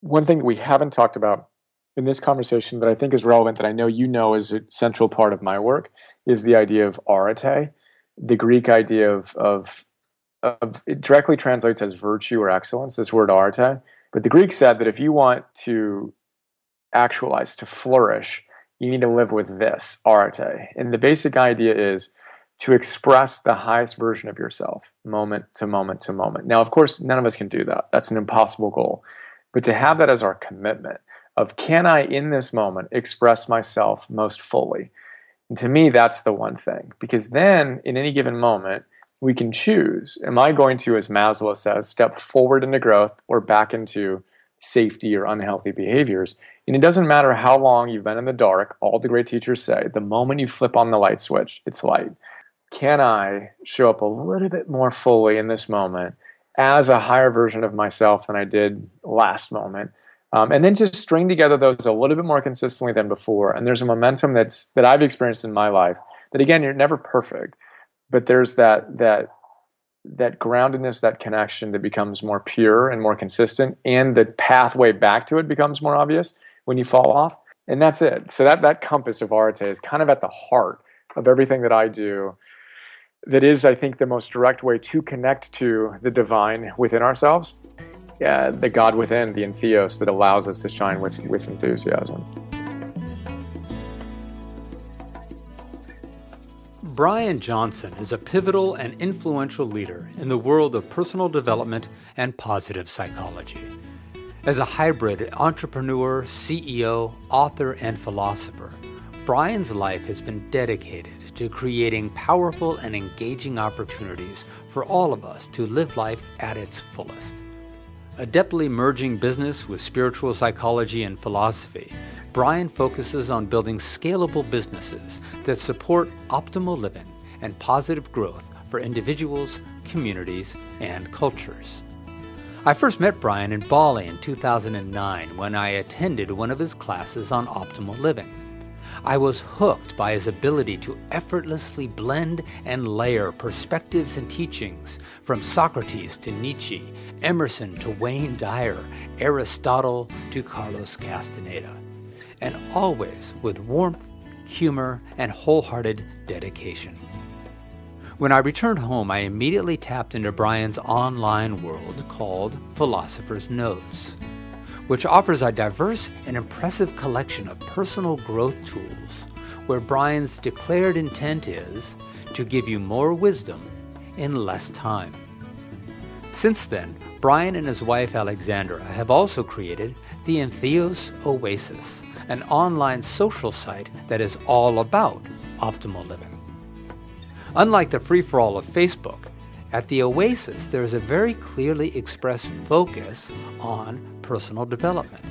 One thing that we haven't talked about in this conversation that I think is relevant, that I know you know is a central part of my work, is the idea of arete, the Greek idea of it directly translates as virtue or excellence, this word arete. But the Greeks said that if you want to actualize, to flourish, you need to live with this arete. And the basic idea is to express the highest version of yourself, moment to moment to moment. Now, of course, none of us can do that. That's an impossible goal. But to have that as our commitment of, can I, in this moment, express myself most fully? And to me, that's the one thing. Because then, in any given moment, we can choose. Am I going to, as Maslow says, step forward into growth or back into safety or unhealthy behaviors? And it doesn't matter how long you've been in the dark. All the great teachers say, the moment you flip on the light switch, it's light. Can I show up a little bit more fully in this moment as a higher version of myself than I did last moment? And then just string together those a little bit more consistently than before. And there's a momentum that I've experienced in my life that, again, you're never perfect, but there's that groundedness, that connection that becomes more pure and more consistent, and the pathway back to it becomes more obvious when you fall off. And that's it. So that compass of arete is kind of at the heart of everything that I do. That is, I think, the most direct way to connect to the divine within ourselves, the God within, the entheos that allows us to shine with enthusiasm. Brian Johnson is a pivotal and influential leader in the world of personal development and positive psychology. As a hybrid entrepreneur, CEO, author, and philosopher, Brian's life has been dedicated to creating powerful and engaging opportunities for all of us to live life at its fullest. Adeptly merging business with spiritual psychology and philosophy, Brian focuses on building scalable businesses that support optimal living and positive growth for individuals, communities, and cultures. I first met Brian in Bali in 2009 when I attended one of his classes on optimal living. I was hooked by his ability to effortlessly blend and layer perspectives and teachings from Socrates to Nietzsche, Emerson to Wayne Dyer, Aristotle to Carlos Castaneda, and always with warmth, humor, and wholehearted dedication. When I returned home, I immediately tapped into Brian's online world called Philosopher's Notes, which offers a diverse and impressive collection of personal growth tools, where Brian's declared intent is to give you more wisdom in less time. Since then, Brian and his wife Alexandra have also created the Entheos Oasis, an online social site that is all about optimal living. Unlike the free-for-all of Facebook, at the Oasis there is a very clearly expressed focus on personal development.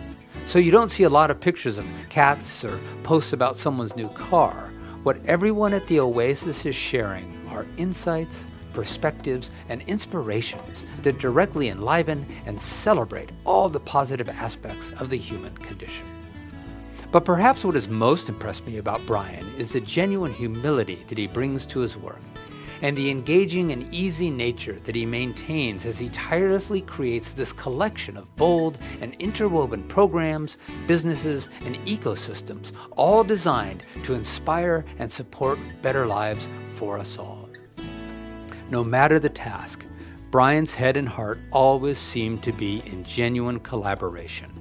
So you don't see a lot of pictures of cats or posts about someone's new car. What everyone at the Oasis is sharing are insights, perspectives, and inspirations that directly enliven and celebrate all the positive aspects of the human condition. But perhaps what has most impressed me about Brian is the genuine humility that he brings to his work, and the engaging and easy nature that he maintains as he tirelessly creates this collection of bold and interwoven programs, businesses, and ecosystems, all designed to inspire and support better lives for us all. No matter the task, Brian's head and heart always seemed to be in genuine collaboration.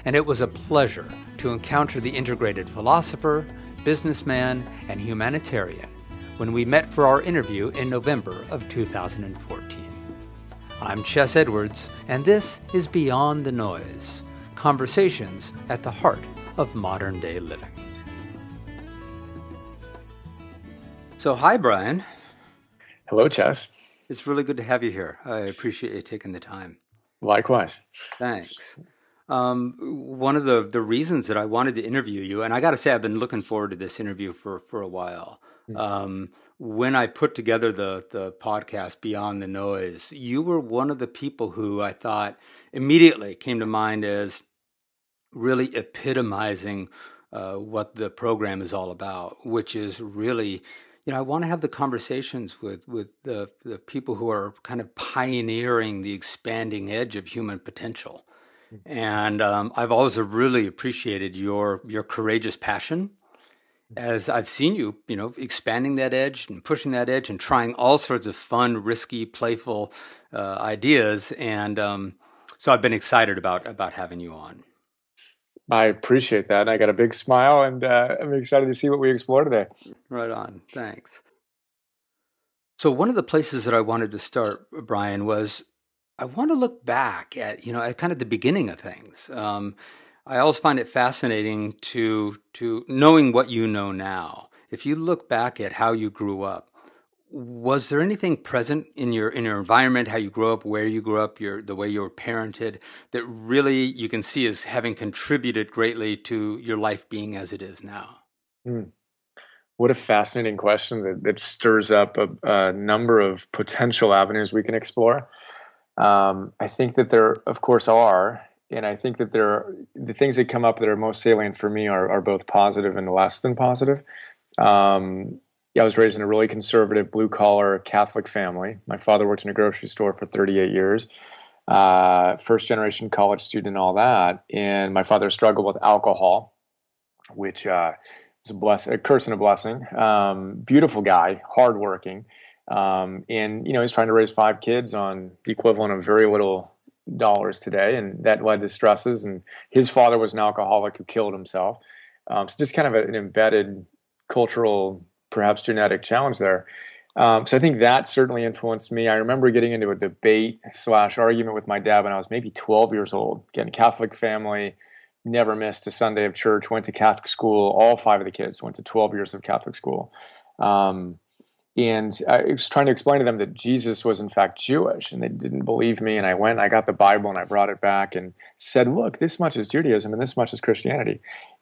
And it was a pleasure to encounter the integrated philosopher, businessman, and humanitarian when we met for our interview in November of 2014. I'm Chess Edwards, and this is Beyond the Noise, conversations at the heart of modern-day living. So, hi, Brian. Hello, Chess. It's really good to have you here. I appreciate you taking the time. Likewise. Thanks. One of the reasons that I wanted to interview you, and I got to say I've been looking forward to this interview for a while. When I put together the podcast Beyond the Noise, you were one of the people who I thought immediately came to mind as really epitomizing what the program is all about, which is really, I want to have the conversations with the people who are kind of pioneering the expanding edge of human potential. And I've always really appreciated your courageous passion as I've seen you, expanding that edge and pushing that edge and trying all sorts of fun, risky, playful ideas. And so I've been excited about having you on. I appreciate that. And I got a big smile, and I'm excited to see what we explore today. Right on. Thanks. So one of the places that I wanted to start, Brian, was I want to look back at kind of the beginning of things. I always find it fascinating to knowing what you know now. If you look back at how you grew up, was there anything present in your environment, how you grew up, where you grew up, the way you were parented, that really you can see as having contributed greatly to your life being as it is now? Hmm. What a fascinating question that stirs up a number of potential avenues we can explore. I think that there, of course, are, and I think that the things that come up that are most salient for me are both positive and less than positive. Yeah, I was raised in a really conservative, blue collar Catholic family. My father worked in a grocery store for 38 years, first generation college student, and all that. And my father struggled with alcohol, which was a curse and a blessing. Beautiful guy, hardworking. And he's trying to raise five kids on the equivalent of very little dollars today, and that led to stresses. And his father was an alcoholic who killed himself. So just kind of an embedded cultural, perhaps genetic challenge there. So I think that certainly influenced me. I remember getting into a debate / argument with my dad when I was maybe 12 years old. Again, Catholic family, never missed a Sunday of church, went to Catholic school. All five of the kids went to 12 years of Catholic school. And I was trying to explain to them that Jesus was in fact Jewish, and they didn't believe me. And I got the Bible and I brought it back and said, look, this much is Judaism and this much is Christianity.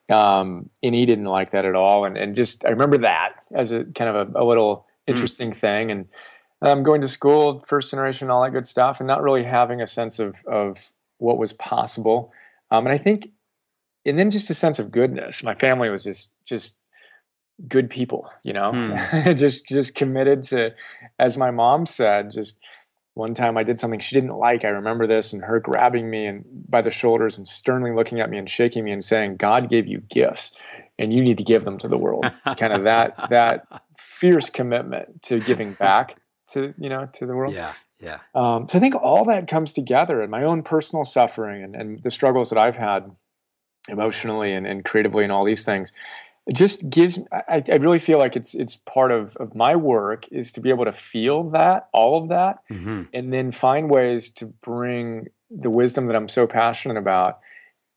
And he didn't like that at all. And just, I remember that as a kind of a little interesting thing. And going to school, first generation, all that good stuff, and not really having a sense of what was possible. And I think, and then just a sense of goodness. My family was just good people, just committed to, as my mom said, just one time I did something she didn't like. I remember this, and her grabbing me and by the shoulders and sternly looking at me and shaking me and saying, God gave you gifts and you need to give them to the world. Kind of that fierce commitment to giving back to the world. Yeah. Yeah. So I think all that comes together, and my own personal suffering and the struggles that I've had emotionally and creatively and all these things. It just gives, I really feel like it's part of my work is to be able to feel that, all of that, and then find ways to bring the wisdom that I'm so passionate about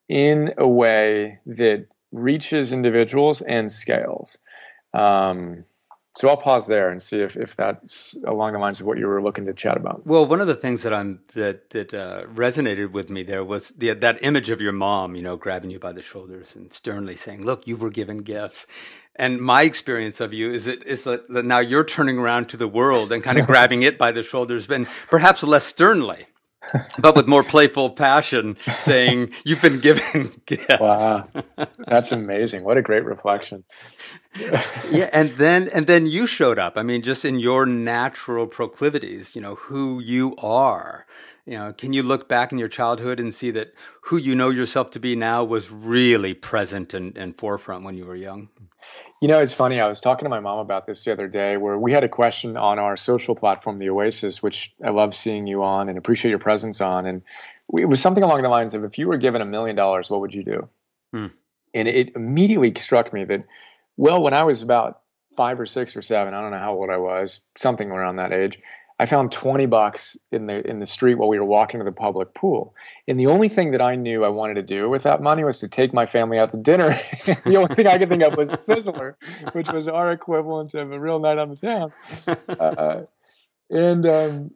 in a way that reaches individuals and scales. So I'll pause there and see if that's along the lines of what you were looking to chat about. Well, one of the things that resonated with me there was that image of your mom, grabbing you by the shoulders and sternly saying, "Look, you were given gifts." And my experience of you is that now you're turning around to the world and kind of grabbing it by the shoulders, and perhaps less sternly, but with more playful passion, saying, "You've been given gifts." Wow, that's amazing! What a great reflection. Yeah, and then you showed up. I mean, just in your natural proclivities, who you are. Can you look back in your childhood and see that who you know yourself to be now was really present and forefront when you were young? It's funny. I was talking to my mom about this the other day, where we had a question on our social platform, The Oasis, which I love seeing you on and appreciate your presence on. And it was something along the lines of, if you were given $1 million, what would you do? And it immediately struck me that, well, when I was about 5 or 6 or 7, I don't know how old I was, something around that age, I found $20 in the street while we were walking to the public pool. And the only thing that I knew I wanted to do with that money was to take my family out to dinner. The only thing I could think of was Sizzler, which was our equivalent of a real night on the town. And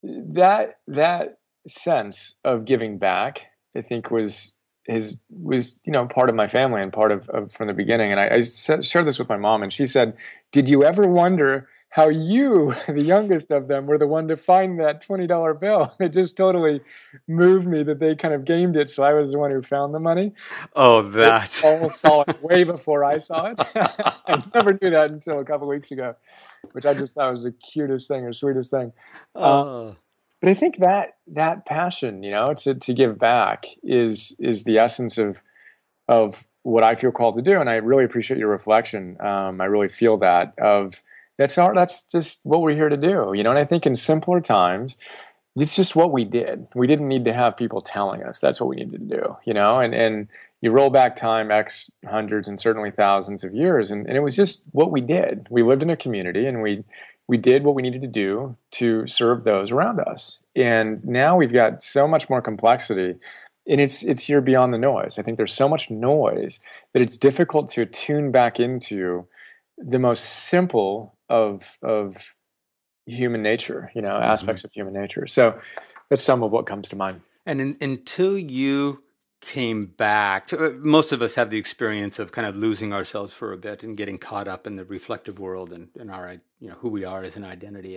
that sense of giving back, I think, was part of my family and part of from the beginning. And I shared this with my mom, and she said, "Did you ever wonder how you, the youngest of them, were the one to find that $20 bill?" It just totally moved me that they kind of gamed it, so I was the one who found the money. Oh, that. They all saw it way before I saw it. I never knew that until a couple of weeks ago, which I just thought was the cutest thing or sweetest thing. But I think that passion, to give back is the essence of what I feel called to do. And I really appreciate your reflection. I really feel that's just what we're here to do, And I think in simpler times, it's just what we did. We didn't need to have people telling us that's what we needed to do, and you roll back time X hundreds and certainly thousands of years, and it was just what we did. We lived in a community, and we did what we needed to do to serve those around us. And now we've got so much more complexity, and it's here beyond the noise. I think there's so much noise that it's difficult to tune back into the most simple of human nature, aspects of human nature. So that's some of what comes to mind. And until you came back to, most of us have the experience of kind of losing ourselves for a bit and getting caught up in the reflective world and our, who we are as an identity.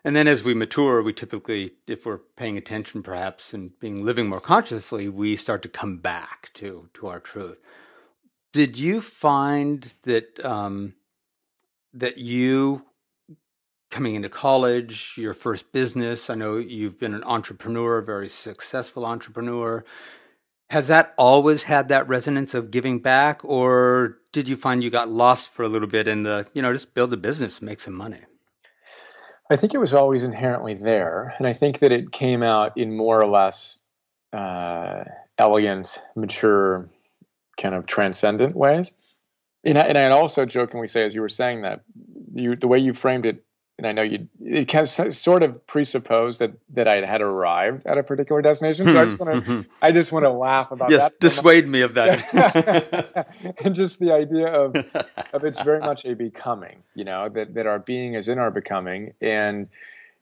And then as we mature, we typically, if we're paying attention perhaps and living more consciously, we start to come back to our truth. Did you find that that you coming into college, your first business, I know you've been an entrepreneur, a very successful entrepreneur. Has that always had that resonance of giving back, or did you find you got lost for a little bit in the, just build a business, make some money? I think it was always inherently there. And I think that it came out in more or less elegant, mature, kind of transcendent ways. And I also jokingly say, as you were saying that, the way you framed it, and I know it kind of sort of presupposed that I had arrived at a particular destination. So I just want to laugh about that. Yes, dissuade me of that. And just the idea of it's very much a becoming, that our being is in our becoming, and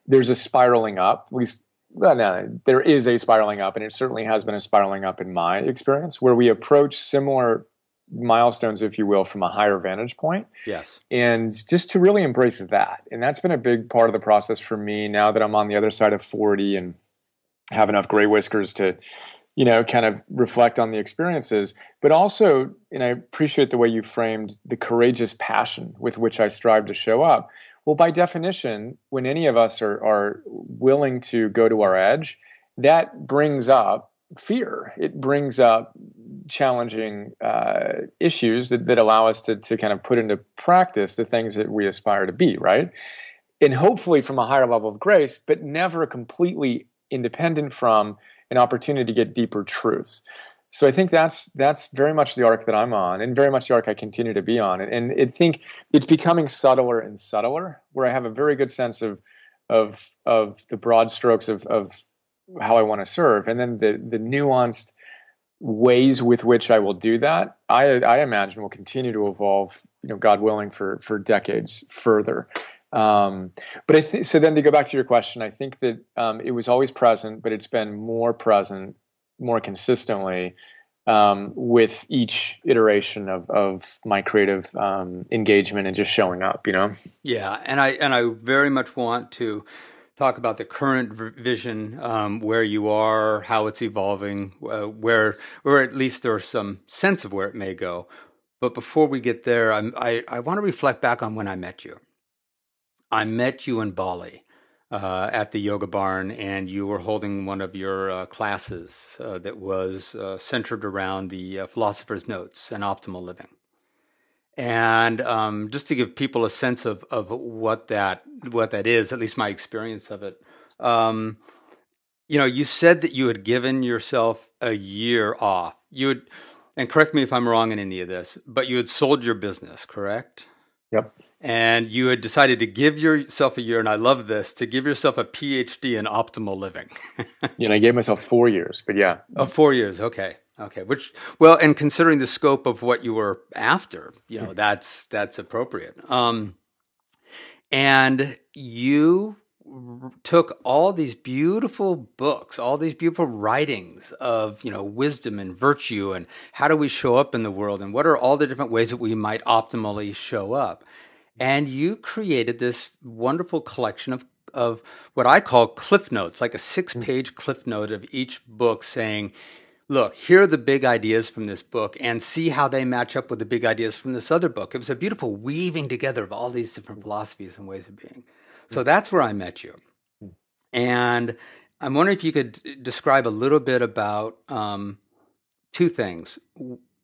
there's a spiraling up. At least, well, no, there is a spiraling up, and it certainly has been a spiraling up in my experience, where we approach similar milestones, if you will, from a higher vantage point. Yes. And just to really embrace that. And that's been a big part of the process for me now that I'm on the other side of 40 and have enough gray whiskers to, kind of reflect on the experiences. But also, and I appreciate the way you framed the courageous passion with which I strive to show up. Well, by definition, when any of us are willing to go to our edge, that brings up fear. It brings up challenging issues that allow us to kind of put into practice the things that we aspire to be, right? And hopefully from a higher level of grace, but never completely independent from an opportunity to get deeper truths. So I think that's very much the arc that I'm on, and very much the arc I continue to be on. And I think it's becoming subtler and subtler, where I have a very good sense of the broad strokes of how I want to serve, and then the nuanced ways with which I will do that, I imagine will continue to evolve, God willing, for decades further. But so then to go back to your question, I think that it was always present, but it's been more present, more consistently with each iteration of my creative engagement and just showing up, Yeah, and I very much want to talk about the current vision, where you are, how it's evolving, where at least there's some sense of where it may go. But before we get there, I want to reflect back on when I met you. I met you in Bali at the Yoga Barn, and you were holding one of your classes that was centered around the philosopher's notes and optimal living. And just to give people a sense of what that is, at least my experience of it, you said that you had given yourself a year off. And correct me if I'm wrong in any of this, but you had sold your business, correct? Yep. And you had decided to give yourself a year, and I love this, to give yourself a PhD in optimal living. And I gave myself 4 years, but yeah. Oh, 4 years. Okay. Which, well, and considering the scope of what you were after, that's appropriate. And you took all these beautiful books, all these beautiful writings of, wisdom and virtue and how do we show up in the world and what are all the different ways that we might optimally show up. And you created this wonderful collection of what I call cliff notes, like a 6-page cliff note of each book saying, look, here are the big ideas from this book and see how they match up with the big ideas from this other book. It was a beautiful weaving together of all these different philosophies and ways of being. So that's where I met you. And I'm wondering if you could describe a little bit about two things.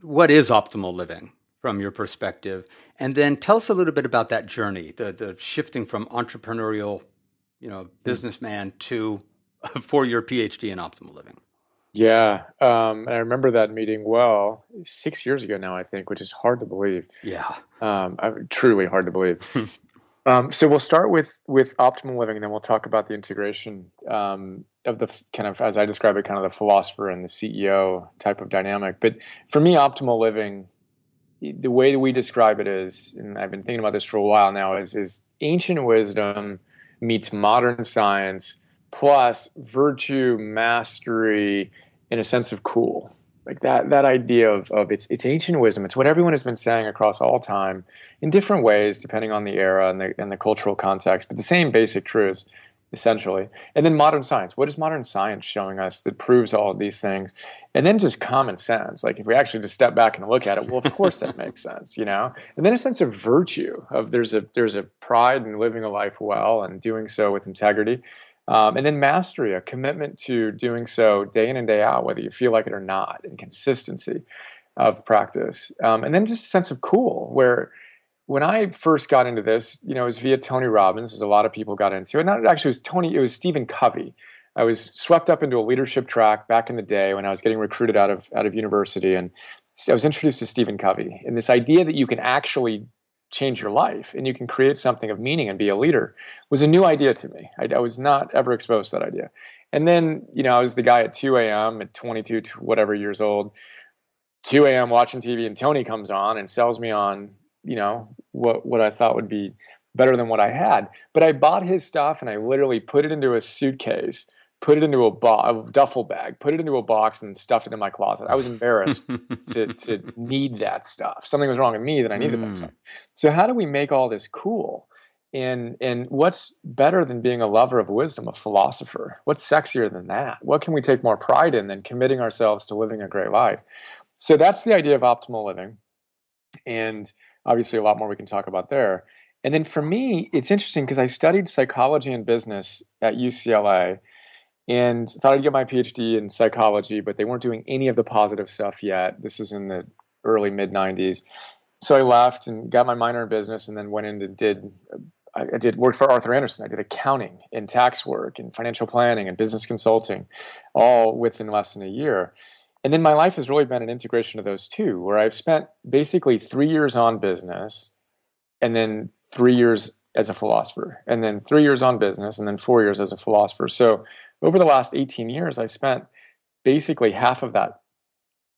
What is optimal living from your perspective? And then tell us a little bit about that journey, the shifting from entrepreneurial, businessman to a 4-year PhD in optimal living. Yeah. And I remember that meeting well, 6 years ago now, I think, which is hard to believe. Yeah. Truly hard to believe. So we'll start with optimal living, and then we'll talk about the integration of the kind of, as I describe it, kind of the philosopher and the CEO type of dynamic. But for me, optimal living, the way that we describe it is, and I've been thinking about this for a while now, is ancient wisdom meets modern science plus virtue, mastery, and a sense of cool. Like that idea of it's ancient wisdom. It's what everyone has been saying across all time in different ways, depending on the era and the cultural context, but the same basic truths, essentially. And then modern science. What is modern science showing us that proves all of these things? And then just common sense. Like if we actually just step back and look at it, well, of course that makes sense, And then a sense of virtue, of there's a pride in living a life well and doing so with integrity. And then mastery, a commitment to doing so day in and day out, whether you feel like it or not, and consistency of practice. And then just a sense of cool, where when I first got into this, it was via Tony Robbins, as a lot of people got into it. Not actually, it was Stephen Covey. I was swept up into a leadership track back in the day when I was getting recruited out of university, and I was introduced to Stephen Covey. And this idea that you can actually change your life and you can create something of meaning and be a leader was a new idea to me. I was not ever exposed to that idea. And then, I was the guy at 2 a.m. at 22, whatever years old, 2 a.m. watching TV, and Tony comes on and sells me on, what I thought would be better than what I had. But I bought his stuff and I literally put it into a suitcase, put it into a duffel bag, put it into a box, and stuffed it in my closet. I was embarrassed to need that stuff. Something was wrong with me that I needed that stuff. So how do we make all this cool? And what's better than being a lover of wisdom, a philosopher? What's sexier than that? What can we take more pride in than committing ourselves to living a great life? So that's the idea of optimal living. And obviously a lot more we can talk about there. And then for me, it's interesting because I studied psychology and business at UCLA and thought I'd get my PhD in psychology, but they weren't doing any of the positive stuff yet. This is in the early mid-90s. So I left and got my minor in business, and then went in and did work for Arthur Andersen. I did accounting and tax work and financial planning and business consulting, all within less than a year. And then my life has really been an integration of those two, where I've spent basically 3 years on business, and then 3 years as a philosopher, and then 3 years on business, and then 4 years as a philosopher. So over the last 18 years, I've spent basically half of that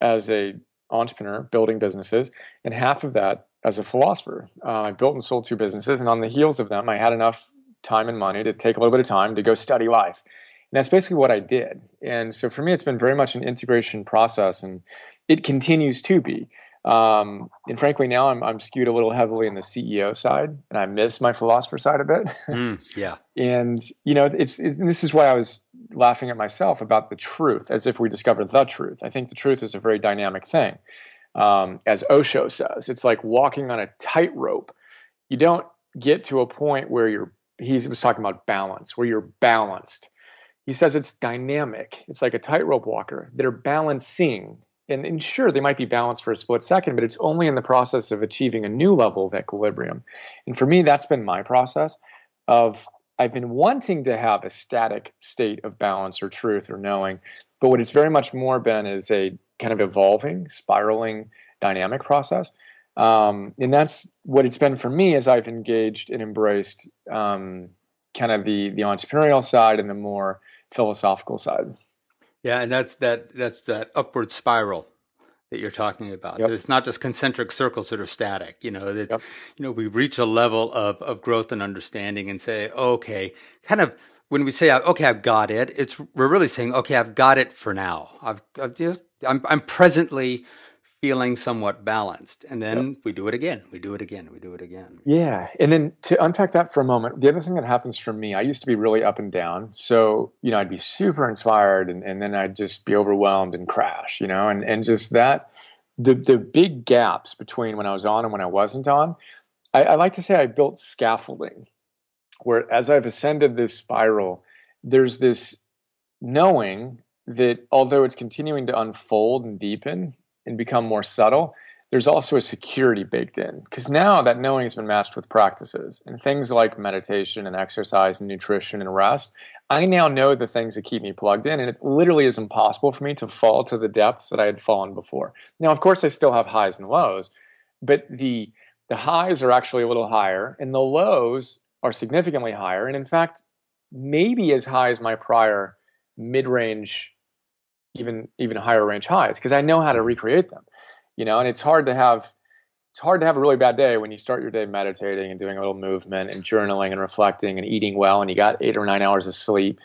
as an entrepreneur building businesses, and half of that as a philosopher. I built and sold 2 businesses, and on the heels of them, I had enough time and money to take a little bit of time to go study life. And that's basically what I did. And so for me, it's been very much an integration process, and it continues to be. And frankly, now I'm skewed a little heavily in the CEO side, and I miss my philosopher side a bit. Yeah. And this is why I was laughing at myself about the truth, as if we discovered the truth. I think the truth is a very dynamic thing. As Osho says, it's like walking on a tightrope. You don't get to a point where he was talking about balance, where you're balanced. He says it's dynamic. It's like a tightrope walker. They're balancing. And sure, they might be balanced for a split second, but it's only in the process of achieving a new level of equilibrium. And for me, that's been my process I've been wanting to have a static state of balance or truth or knowing, but what it's very much more been is a kind of evolving, spiraling, dynamic process. And that's what it's been for me as I've engaged and embraced kind of the entrepreneurial side and the more philosophical side. Yeah, and that's that upward spiral that you're talking about. Yep. It's not just concentric circles that are static. It's Yep. We reach a level of growth and understanding and say, okay, kind of when we say, okay, I've got it. We're really saying, okay, I've got it for now. I'm presently feeling somewhat balanced, and then we do it again. We do it again. We do it again. Yeah. And then to unpack that for a moment, the other thing that happens for me, I used to be really up and down. So, I'd be super inspired and then I'd just be overwhelmed and crash, and just that, the big gaps between when I was on and when I wasn't on, I like to say I built scaffolding where as I've ascended this spiral there's this knowing that although it's continuing to unfold and deepen and become more subtle, there's also a security baked in. Because now that knowing has been matched with practices and things like meditation and exercise and nutrition and rest. I now know the things that keep me plugged in, and it literally is impossible for me to fall to the depths that I had fallen before. Now, of course, I still have highs and lows, but the highs are actually a little higher, and the lows are significantly higher. And in fact, maybe as high as my prior mid-range, even higher range highs, because I know how to recreate them. And it's hard to have a really bad day when you start your day meditating and doing a little movement and journaling and reflecting and eating well, and you got 8 or 9 hours of sleep.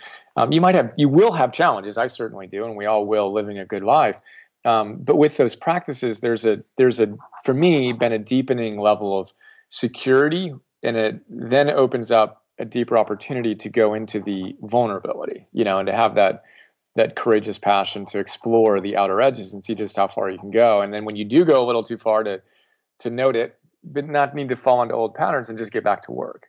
You will have challenges. I certainly do, and we all will, living a good life. But with those practices, there's for me been a deepening level of security, and it then opens up a deeper opportunity to go into the vulnerability, and to have that courageous passion to explore the outer edges and see just how far you can go. And then when you do go a little too far, to note it, but not need to fall into old patterns and just get back to work.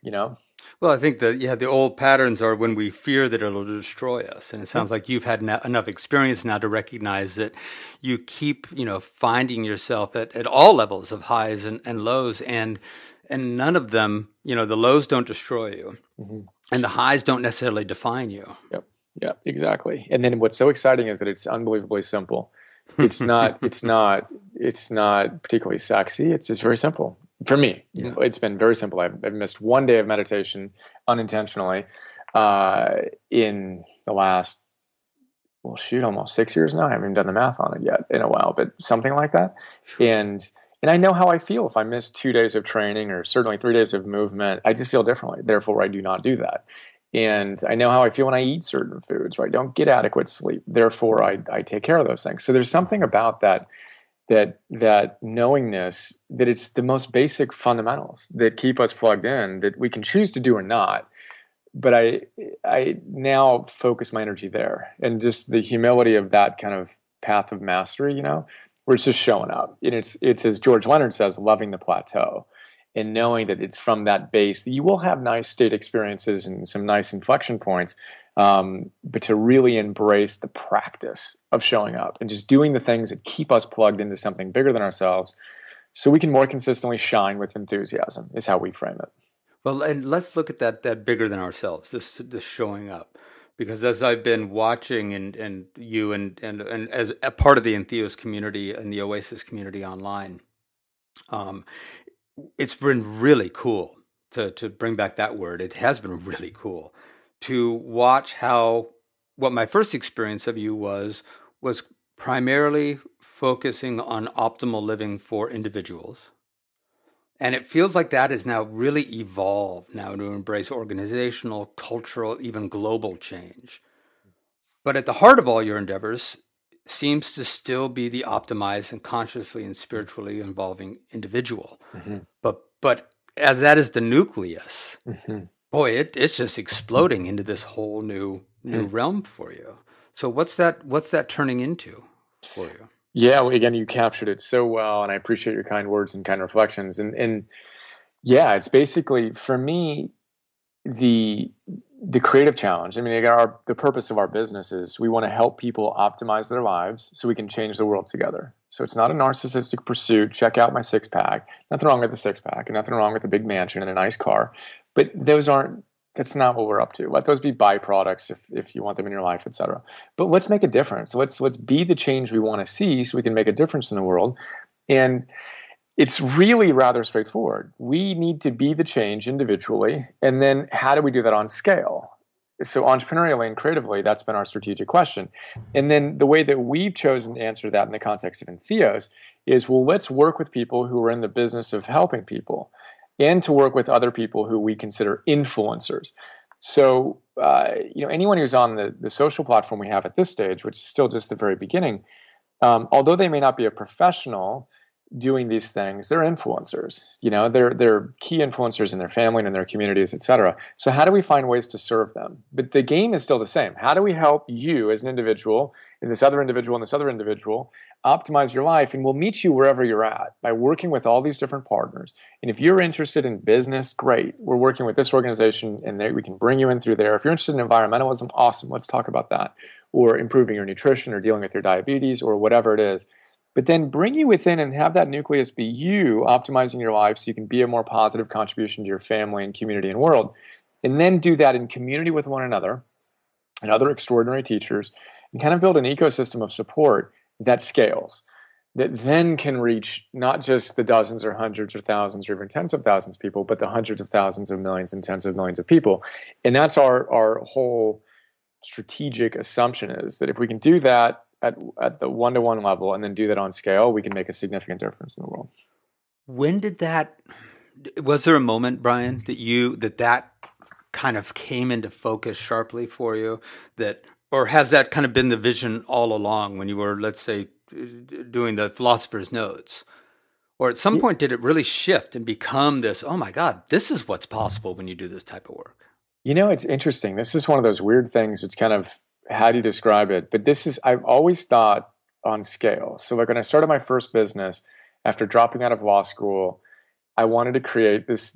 Well, I think the old patterns are when we fear that it'll destroy us. And it sounds like you've had enough experience now to recognize that you keep, finding yourself at all levels of highs and lows, and none of them, the lows don't destroy you, and the highs don't necessarily define you. Yep. Yeah, exactly. And then what's so exciting is that it's unbelievably simple. It's not particularly sexy. It's just very simple for me. Yeah. It's been very simple. I've missed one day of meditation unintentionally in the last, almost 6 years now. I haven't even done the math on it yet in a while, but something like that. And I know how I feel if I miss 2 days of training, or certainly 3 days of movement. I just feel differently. Therefore, I do not do that. And I know how I feel when I eat certain foods, right? Don't get adequate sleep. Therefore, I take care of those things. So there's something about that knowingness, that it's the most basic fundamentals that keep us plugged in, that we can choose to do or not. But I now focus my energy there, and just the humility of that kind of path of mastery, where it's just showing up. And it's as George Leonard says, loving the plateau. And knowing that it's from that base that you will have nice state experiences and some nice inflection points, but to really embrace the practice of showing up and just doing the things that keep us plugged into something bigger than ourselves, so we can more consistently shine with enthusiasm, is how we frame it. Well, and let's look at that bigger than ourselves, this showing up. Because as I've been watching and you and as a part of the Entheos community and the Oasis community online, it's been really cool to bring back that word. It has been really cool to watch what my first experience of you was primarily focusing on optimal living for individuals. And it feels like that has now really evolved now to embrace organizational, cultural, even global change. But at the heart of all your endeavors seems to still be the optimized and consciously and spiritually involving individual. But as that is the nucleus, boy, it's just exploding into this whole new realm for you. So what's that turning into for you? Yeah, well, again, you captured it so well, and I appreciate your kind words and kind reflections. And yeah, it's basically, for me, the creative challenge. I mean, the purpose of our business is we want to help people optimize their lives so we can change the world together. So it's not a narcissistic pursuit. Check out my six pack. Nothing wrong with the six pack, and nothing wrong with a big mansion and a nice car. But that's not what we're up to. Let those be byproducts if you want them in your life, etc. But let's make a difference. Let's be the change we want to see so we can make a difference in the world. And it's really rather straightforward. We need to be the change individually, and then how do we do that on scale? So entrepreneurially and creatively, that's been our strategic question. And then the way that we've chosen to answer that in the context of Entheos is, well, let's work with people who are in the business of helping people, and to work with other people who we consider influencers. So anyone who's on the social platform we have at this stage, which is still just the very beginning, although they may not be a professional, doing these things, they're influencers. They're key influencers in their family and in their communities, etc. So how do we find ways to serve them? But the game is still the same. How do we help you as an individual and this other individual and this other individual optimize your life? And we'll meet you wherever you're at by working with all these different partners. And if you're interested in business, great. We're working with this organization and we can bring you in through there. If you're interested in environmentalism, awesome. Let's talk about that. Or improving your nutrition or dealing with your diabetes or whatever it is. But then bring you within and have that nucleus be you optimizing your life so you can be a more positive contribution to your family and community and world. And then do that in community with one another and other extraordinary teachers and kind of build an ecosystem of support that scales, that then can reach not just the dozens or hundreds or thousands or even tens of thousands of people, but the hundreds of thousands of millions and tens of millions of people. And that's our whole strategic assumption, is that if we can do that at the one-to-one level and then do that on scale, we can make a significant difference in the world. Was there a moment, Brian, that kind of came into focus sharply for you, or has that kind of been the vision all along when you were, let's say, doing the philosopher's notes? Or at some point, did it really shift and become this, oh my God, this is what's possible when you do this type of work? It's interesting. This is one of those weird things. It's kind of, how do you describe it? But I've always thought on scale. So like when I started my first business after dropping out of law school, I wanted to create this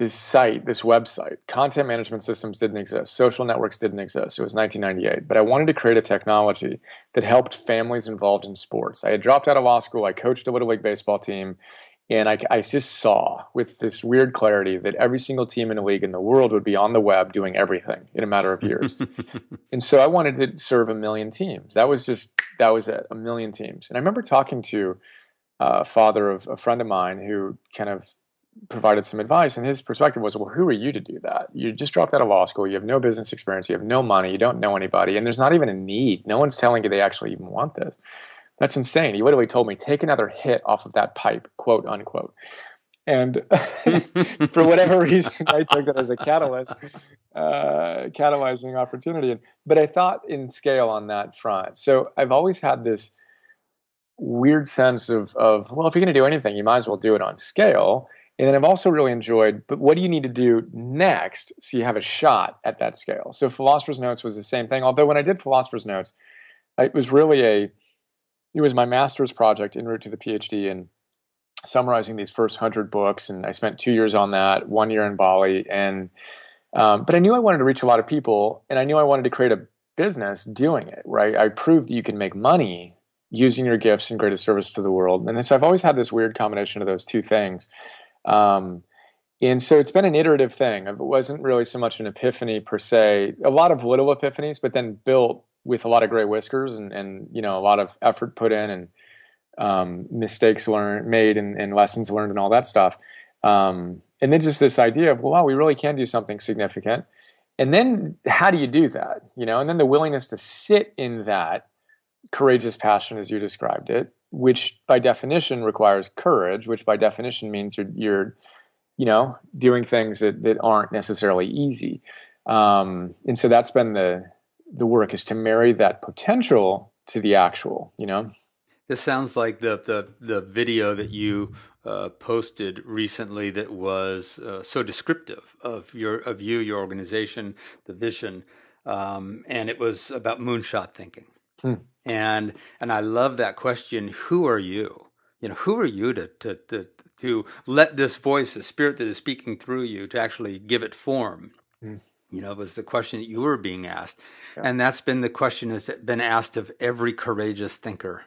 site, this website. Content management systems didn't exist. Social networks didn't exist. It was 1998. But I wanted to create a technology that helped families involved in sports. I had dropped out of law school. I coached a Little League baseball team. And I just saw with this weird clarity that every single team in a league in the world would be on the web doing everything in a matter of years. And so I wanted to serve 1 million teams. That was it, 1 million teams. And I remember talking to father of a friend of mine who kind of provided some advice, and his perspective was, well, who are you to do that? You just dropped out of law school. You have no business experience. You have no money. You don't know anybody. And there's not even a need. No one's telling you they actually even want this. That's insane. He literally told me, take another hit off of that pipe, quote unquote. And for whatever reason, I took that as a catalyzing opportunity. But I thought in scale on that front. So I've always had this weird sense of well, if you're going to do anything, you might as well do it on scale. And then I've also really enjoyed, but what do you need to do next so you have a shot at that scale? So Philosopher's Notes was the same thing. Although when I did Philosopher's Notes, it was really it was my master's project en route to the PhD and summarizing these first 100 books. And I spent 2 years on that, 1 year in Bali. And but I knew I wanted to reach a lot of people, and I knew I wanted to create a business doing it, right? I proved that you can make money using your gifts and greatest service to the world. And so I've always had this weird combination of those two things. And so it's been an iterative thing. It wasn't really so much an epiphany per se, a lot of little epiphanies, but then built with a lot of gray whiskers and a lot of effort put in and mistakes made and lessons learned and all that stuff. And then just this idea of, well, wow, we really can do something significant. And then how do you do that? And then the willingness to sit in that courageous passion, as you described it, which by definition requires courage, which by definition means you're doing things that aren't necessarily easy. And so that's been the work, is to marry that potential to the actual, This sounds like the video that you posted recently that was so descriptive of you, your organization, the vision, and it was about moonshot thinking. And I love that question. Who are you? Who are you to let this voice, the spirit that is speaking through you, to actually give it form? It was the question that you were being asked. Yeah. And that's been the question that's been asked of every courageous thinker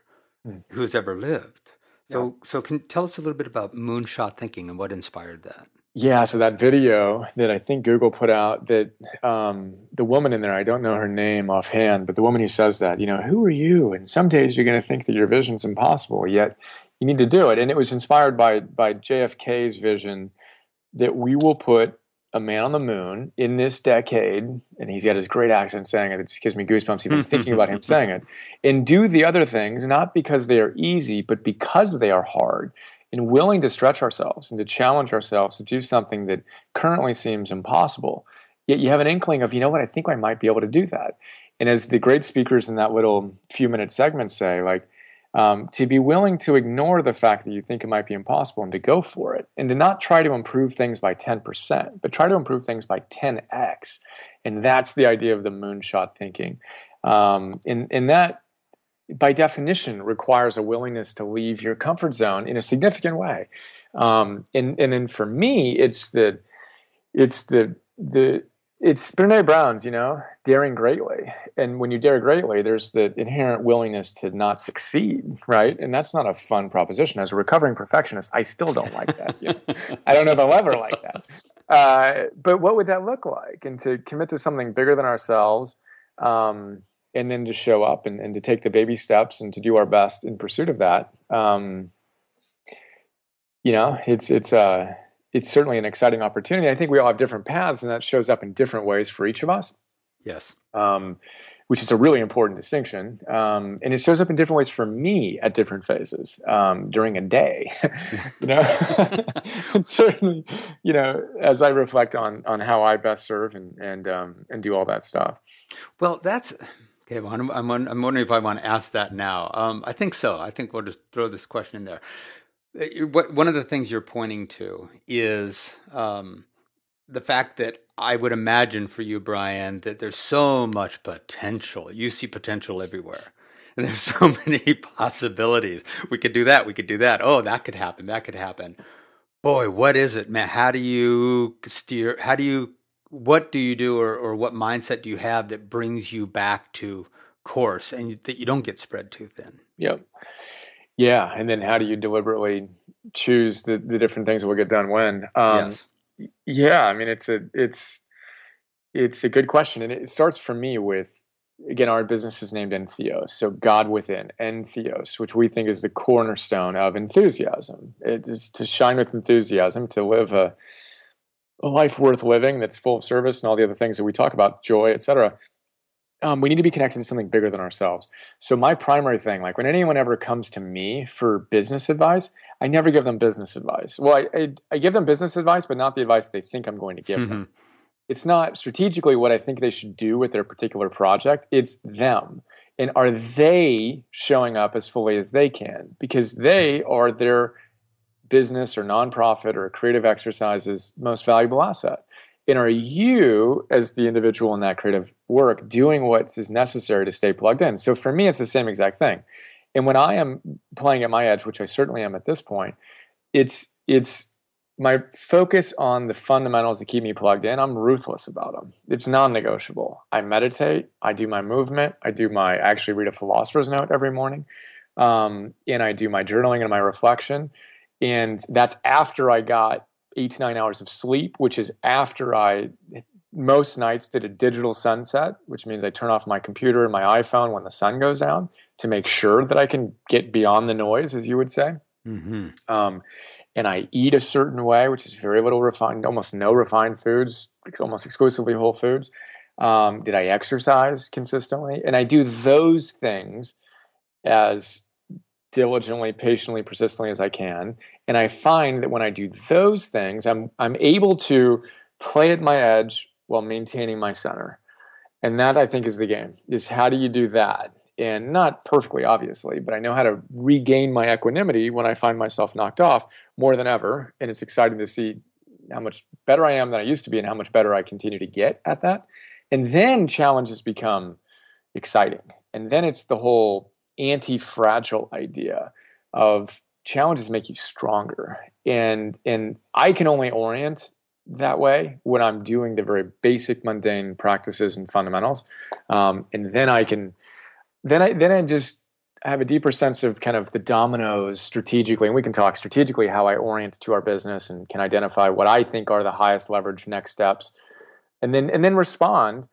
who's ever lived. So can you tell us a little bit about moonshot thinking and what inspired that? Yeah, so that video that I think Google put out, that the woman in there, I don't know her name offhand, but the woman who says that, who are you? And some days you're going to think that your vision's impossible, yet you need to do it. And it was inspired by JFK's vision that we will put a man on the moon in this decade, and he's got his great accent saying it. It just gives me goosebumps even thinking about him saying it, and do the other things, not because they are easy, but because they are hard, and willing to stretch ourselves and to challenge ourselves to do something that currently seems impossible. Yet you have an inkling of, I think I might be able to do that. And as the great speakers in that little few minute segment say, like, to be willing to ignore the fact that you think it might be impossible and to go for it, and to not try to improve things by 10%, but try to improve things by 10x. And that's the idea of the moonshot thinking. And that, by definition, requires a willingness to leave your comfort zone in a significant way. And then for me, it's Brene Brown's, daring greatly. And when you dare greatly, there's the inherent willingness to not succeed, right? And that's not a fun proposition. As a recovering perfectionist, I still don't like that. I don't know if I'll ever like that. But what would that look like? And to commit to something bigger than ourselves, and then to show up and to take the baby steps and to do our best in pursuit of that. It's certainly an exciting opportunity. I think we all have different paths, and that shows up in different ways for each of us. Yes. Which is a really important distinction. And it shows up in different ways for me at different phases during a day. And certainly, as I reflect on how I best serve and do all that stuff. Well, that's okay. Well, I'm wondering if I want to ask that now. I think so. I think we'll just throw this question in there. One of the things you're pointing to is the fact that I would imagine for you, Brian, that there's so much potential. You see potential everywhere. And there's so many possibilities. We could do that. We could do that. Oh, that could happen. That could happen. Boy, what is it, man? How do you steer? What do you do, or what mindset do you have that brings you back to course and that you don't get spread too thin? Yep. Yeah, and then how do you deliberately choose the different things that will get done when? Yes. Yeah, I mean it's a good question, and it starts for me with, again, our business is named Entheos, so God within, Entheos, which we think is the cornerstone of enthusiasm. It is to shine with enthusiasm, to live a life worth living that's full of service and all the other things that we talk about, joy, etc. We need to be connected to something bigger than ourselves. So my primary thing, like when anyone ever comes to me for business advice, I never give them business advice. Well, I give them business advice, but not the advice they think I'm going to give them. It's not strategically what I think they should do with their particular project. It's them. And are they showing up as fully as they can? Because they are their business or nonprofit or creative exercise's most valuable asset. And are you, as the individual in that creative work, doing what is necessary to stay plugged in? So for me, it's the same exact thing. And when I am playing at my edge, which I certainly am at this point, it's my focus on the fundamentals that keep me plugged in. I'm ruthless about them. It's non-negotiable. I meditate. I do my movement. I actually read a philosopher's note every morning. And I do my journaling and my reflection. And that's after I got 8 to 9 hours of sleep, which is after I most nights did a digital sunset, which means I turn off my computer and my iPhone when the sun goes down to make sure that I can get beyond the noise, as you would say. And I eat a certain way, which is very little refined, almost no refined foods, almost exclusively whole foods. Did I exercise consistently? And I do those things as diligently, patiently, persistently as I can. And I find that when I do those things, I'm able to play at my edge while maintaining my center. And that, I think, is the game, is how do you do that? And not perfectly, obviously, but I know how to regain my equanimity when I find myself knocked off more than ever. And it's exciting to see how much better I am than I used to be and how much better I continue to get at that. And then challenges become exciting. And then it's the whole anti-fragile idea of challenges make you stronger. And I can only orient that way when I'm doing the very basic mundane practices and fundamentals. And then I just have a deeper sense of kind of the dominoes strategically, and we can talk strategically how I orient to our business and can identify what I think are the highest leverage next steps, and then respond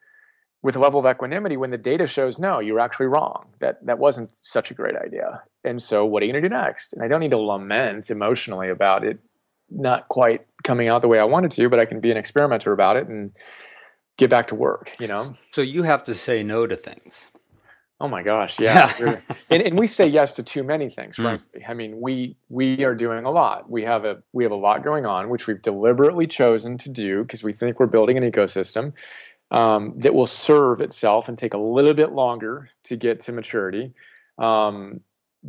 with a level of equanimity when the data shows, no, you're actually wrong. That wasn't such a great idea. And so what are you going to do next? And I don't need to lament emotionally about it not quite coming out the way I wanted to, but I can be an experimenter about it and get back to work, So you have to say no to things. Oh my gosh, yeah. and we say yes to too many things, frankly. I mean, we are doing a lot. We have a lot going on, which we've deliberately chosen to do because we think we're building an ecosystem that will serve itself and take a little bit longer to get to maturity.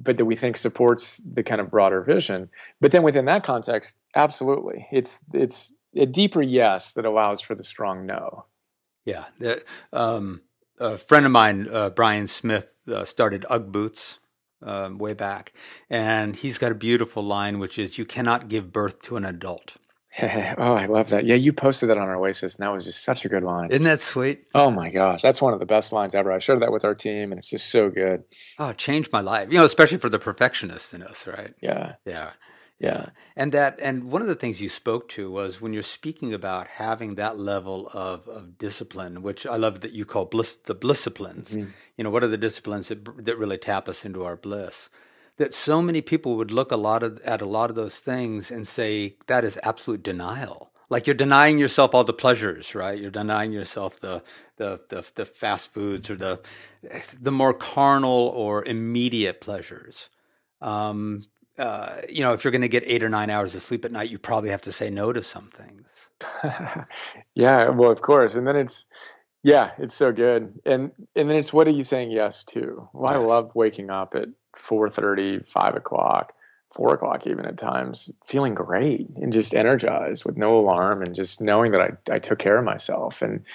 but that we think supports the kind of broader vision. But then within that context, absolutely, it's a deeper yes that allows for the strong no. Yeah. A friend of mine, Brian Smith, started Ugg Boots way back. And he's got a beautiful line, which is, you cannot give birth to an adult. Oh, I love that. Yeah, you posted that on Oasis, and that was just such a good line. Isn't that sweet? Oh my gosh, that's one of the best lines ever. I shared that with our team, and it's just so good. Oh, it changed my life. You know, especially for the perfectionist in us, right? Yeah. Yeah. Yeah. And one of the things you spoke to was when you're speaking about having that level of discipline, which I love that you call the Bliss Uplands. Mm-hmm. You know, what are the disciplines that really tap us into our bliss? That so many people would look at a lot of those things and say that is absolute denial. Like you're denying yourself all the pleasures, right? You're denying yourself the fast foods or the more carnal or immediate pleasures. You know, if you're going to get 8 or 9 hours of sleep at night, you probably have to say no to some things. Yeah, well, of course. And then it's so good. And then it's, what are you saying yes to? Well, yes. I love waking up at 4:30, 5 o'clock, 4 o'clock even at times, feeling great and just energized with no alarm, and just knowing that I took care of myself, and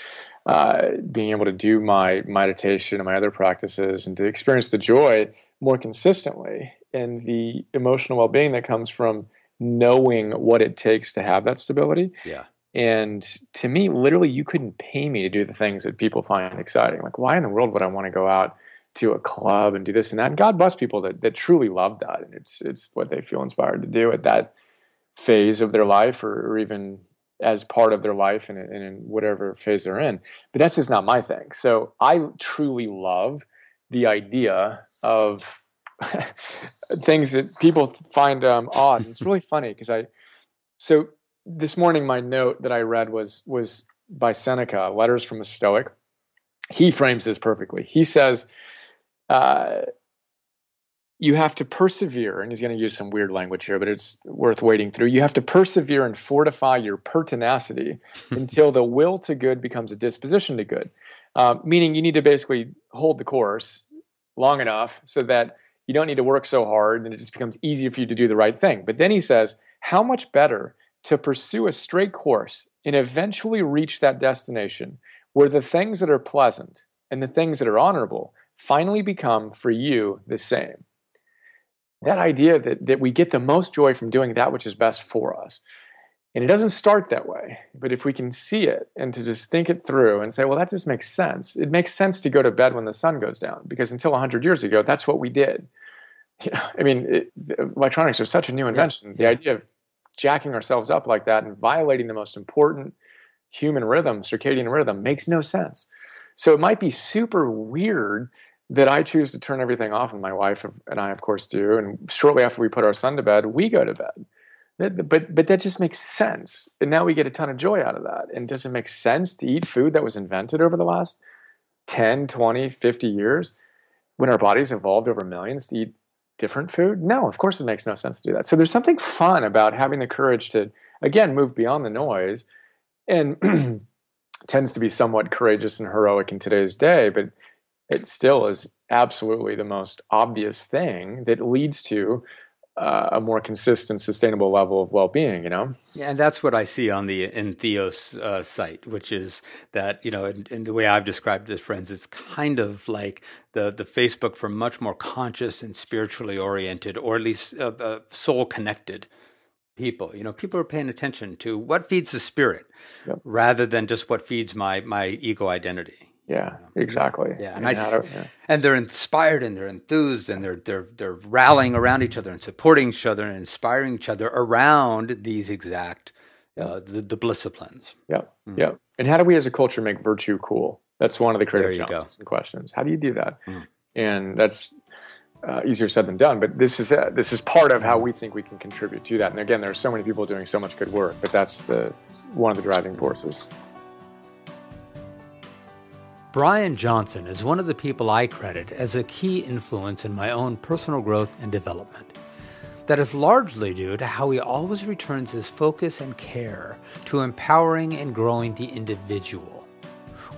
being able to do my meditation and my other practices and to experience the joy more consistently and the emotional well-being that comes from knowing what it takes to have that stability. Yeah. And to me, literally, you couldn't pay me to do the things that people find exciting. Like, why in the world would I want to go out to a club and do this and that? And God bless people that truly love that. And it's what they feel inspired to do at that phase of their life, or even as part of their life and in whatever phase they're in. But that's just not my thing. So I truly love the idea of things that people find odd. And it's really funny because so this morning, my note that I read was by Seneca, Letters from a Stoic. He frames this perfectly. He says, you have to persevere, and he's going to use some weird language here, but it's worth wading through. You have to persevere and fortify your pertinacity until the will to good becomes a disposition to good. Meaning you need to basically hold the course long enough so that you don't need to work so hard, and it just becomes easier for you to do the right thing. But then he says, how much better to pursue a straight course and eventually reach that destination where the things that are pleasant and the things that are honorable finally become for you the same. That idea that we get the most joy from doing that which is best for us. And it doesn't start that way, but if we can see it and to just think it through and say, well, that just makes sense. It makes sense to go to bed when the sun goes down, because until 100 years ago, that's what we did. You know, I mean, electronics are such a new invention. Yeah. The idea of jacking ourselves up like that and violating the most important human rhythm, circadian rhythm, makes no sense. So it might be super weird that I choose to turn everything off, and my wife and I, of course, do. And shortly after we put our son to bed, we go to bed. But that just makes sense. And now we get a ton of joy out of that. And does it make sense to eat food that was invented over the last 10, 20, 50 years when our bodies evolved over millions to eat different food? No, of course it makes no sense to do that. So there's something fun about having the courage to, again, move beyond the noise, and tends to be somewhat courageous and heroic in today's day, but it still is absolutely the most obvious thing that leads to a more consistent, sustainable level of well-being, you know? Yeah, and that's what I see on the Entheos site, which is that, you know, in the way I've described this, friends, it's kind of like the Facebook for much more conscious and spiritually oriented, or at least soul-connected people. You know, people are paying attention to what feeds the spirit, yep, rather than just what feeds my ego identity. Yeah, exactly. Yeah, and they're inspired and they're enthused and they're rallying around each other and supporting each other and inspiring each other around these exact the Bliss Uplands. Yeah, yeah. And how do we as a culture make virtue cool? That's one of the creative challenges and questions. How do you do that? And that's easier said than done. But this is part of how we think we can contribute to that. And again, there are so many people doing so much good work, but that's one of the driving forces. Brian Johnson is one of the people I credit as a key influence in my own personal growth and development. That is largely due to how he always returns his focus and care to empowering and growing the individual,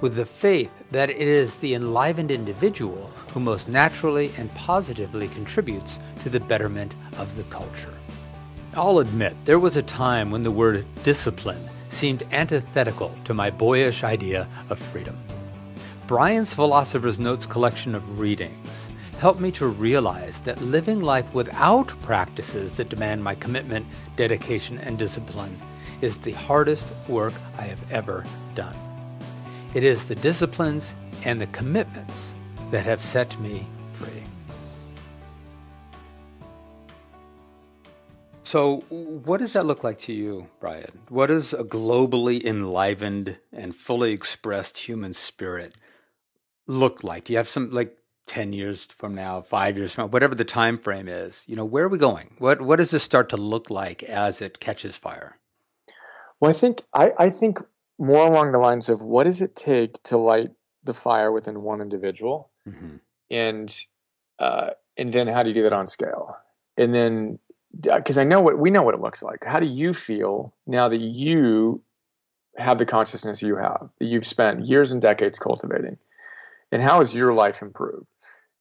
with the faith that it is the enlivened individual who most naturally and positively contributes to the betterment of the culture. I'll admit, there was a time when the word discipline seemed antithetical to my boyish idea of freedom. Brian's Philosopher's Notes collection of readings helped me to realize that living life without practices that demand my commitment, dedication, and discipline is the hardest work I have ever done. It is the disciplines and the commitments that have set me free. So what does that look like to you, Brian? What does a globally enlivened and fully expressed human spirit look like? Do you have some, like, 10 years from now, 5 years from now, whatever the time frame is, where are we going? What does this start to look like as it catches fire? Well, I think more along the lines of, what does it take to light the fire within one individual, Mm-hmm. and then how do you do that on scale? And then, because we know what it looks like. How do you feel now that you have the consciousness you have, that you've spent years and decades cultivating, and how has your life improved?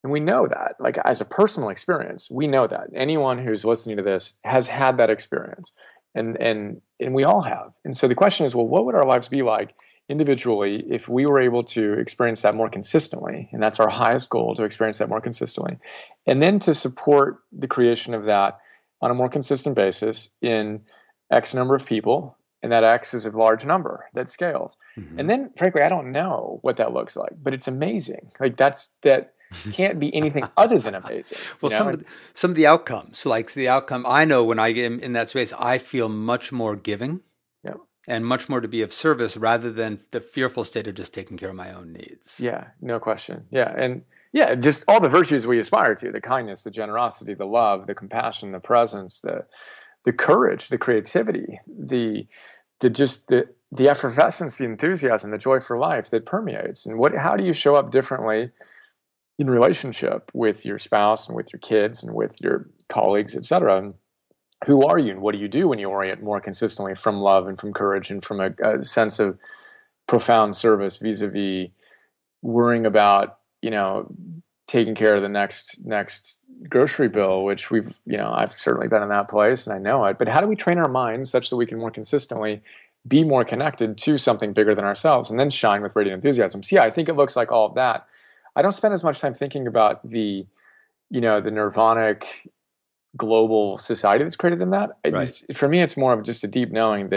And we know that, like, as a personal experience, we know that anyone who's listening to this has had that experience, and we all have. And so the question is, well, what would our lives be like individually if we were able to experience that more consistently? And that's our highest goal, to experience that more consistently, and then to support the creation of that on a more consistent basis in X number of people. And that X is a large number that scales. Mm-hmm. And then, frankly, I don't know what that looks like, but it's amazing. Like, that can't be anything other than amazing. Well, some of the outcomes, like the outcome, I know when I get in that space, I feel much more giving, Yep. and much more to be of service rather than the fearful state of just taking care of my own needs. Yeah, no question. Yeah, and yeah, just all the virtues we aspire to: the kindness, the generosity, the love, the compassion, the presence, the courage, the creativity, the effervescence, the enthusiasm, the joy for life that permeates. And how do you show up differently in relationship with your spouse and with your kids and with your colleagues, etc.? And who are you, and what do you do when you orient more consistently from love and from courage and from a sense of profound service vis-a-vis worrying about, taking care of the next grocery bill, which I've certainly been in that place and I know it. But how do we train our minds such that we can more consistently be more connected to something bigger than ourselves, and then shine with radiant enthusiasm? So yeah, I think it looks like all of that. I don't spend as much time thinking about the nirvanic global society that's created in that. Right. For me, it's more of just a deep knowing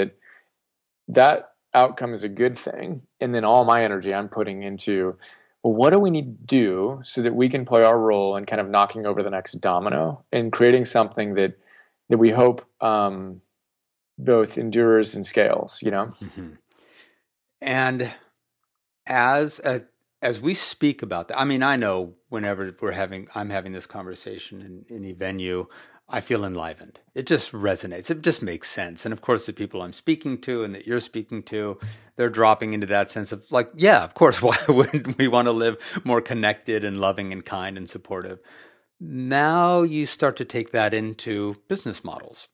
that outcome is a good thing. And then all my energy I'm putting into, well, what do we need to do so that we can play our role in kind of knocking over the next domino and creating something that we hope both endures and scales, Mm-hmm. And as we speak about that, I mean, I know whenever I'm having this conversation in any venue, I feel enlivened. It just resonates. It just makes sense. And of course, the people I'm speaking to and that you're speaking to, they're dropping into that sense of, like, yeah, of course, why wouldn't we want to live more connected and loving and kind and supportive? Now you start to take that into business models.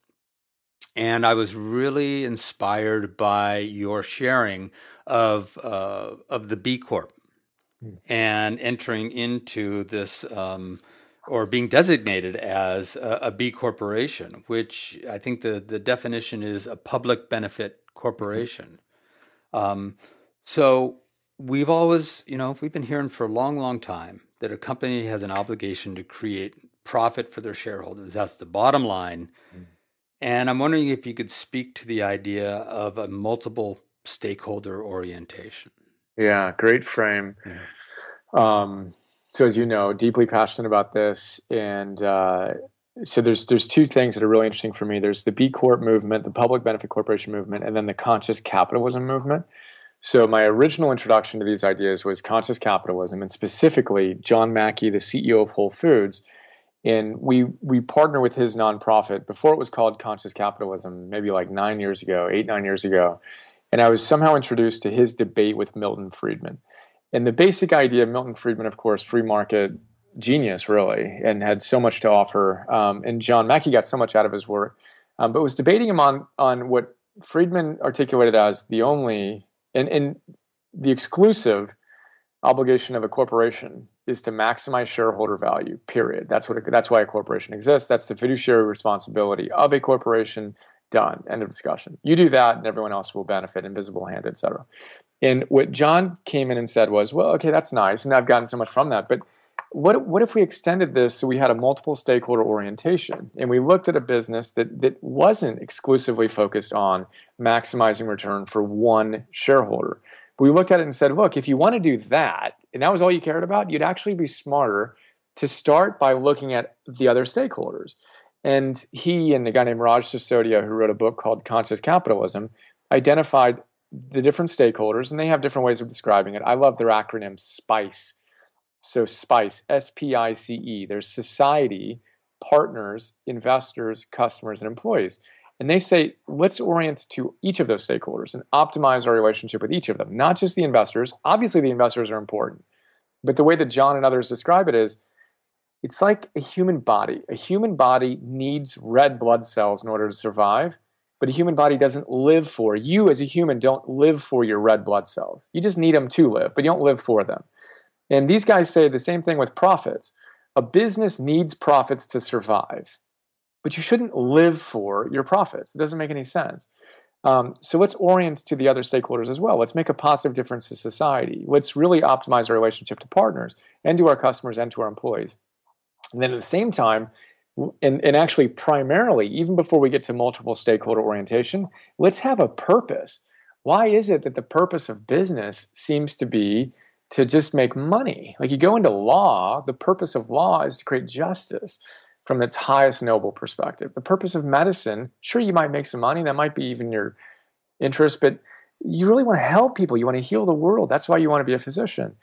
And I was really inspired by your sharing of the B Corp and entering into this, or being designated as a B corporation, which I think the definition is a public benefit corporation. So we've always, we've been hearing for a long, long time that a company has an obligation to create profit for their shareholders. That's the bottom line. And I'm wondering if you could speak to the idea of a multiple stakeholder orientation. Yeah, great frame. Yeah. So as you know, deeply passionate about this. And so there's two things that are really interesting for me. There's the B Corp movement, the public benefit corporation movement, and then the conscious capitalism movement. So my original introduction to these ideas was conscious capitalism, and specifically John Mackey, the CEO of Whole Foods. And we partner with his nonprofit before it was called Conscious Capitalism, maybe like 9 years ago, 9 years ago. And I was somehow introduced to his debate with Milton Friedman. And the basic idea of Milton Friedman, of course, free market genius, really, and had so much to offer. And John Mackey got so much out of his work, but was debating him on what Friedman articulated as the only and the exclusive obligation of a corporation is to maximize shareholder value, period. That's why a corporation exists. That's the fiduciary responsibility of a corporation. Done. End of discussion. You do that and everyone else will benefit, invisible hand, etc. And what John came in and said was, well, okay, that's nice. And I've gotten so much from that. But what if we extended this so we had a multiple stakeholder orientation and we looked at a business that wasn't exclusively focused on maximizing return for one shareholder? We looked at it and said, look, if you want to do that, and that was all you cared about, you'd actually be smarter to start by looking at the other stakeholders. And he and a guy named Raj Sisodia, who wrote a book called Conscious Capitalism, identified the different stakeholders, and they have different ways of describing it. I love their acronym SPICE. So SPICE, SPICE. There's society, partners, investors, customers, and employees. And they say, let's orient to each of those stakeholders and optimize our relationship with each of them, not just the investors. Obviously, the investors are important. But the way that John and others describe it is, it's like a human body. A human body needs red blood cells in order to survive, but a human body doesn't live for, you as a human don't live for your red blood cells. You just need them to live, but you don't live for them. And these guys say the same thing with profits. A business needs profits to survive, but you shouldn't live for your profits. It doesn't make any sense. So let's orient to the other stakeholders as well. Let's make a positive difference to society. Let's really optimize our relationship to partners and to our customers and to our employees. And then at the same time, and actually primarily, even before we get to multiple stakeholder orientation, let's have a purpose. Why is it that the purpose of business seems to be to just make money? Like you go into law, the purpose of law is to create justice from its highest noble perspective. The purpose of medicine, sure, you might make some money, that might be even your interest, but you really want to help people. You want to heal the world. That's why you want to be a physician.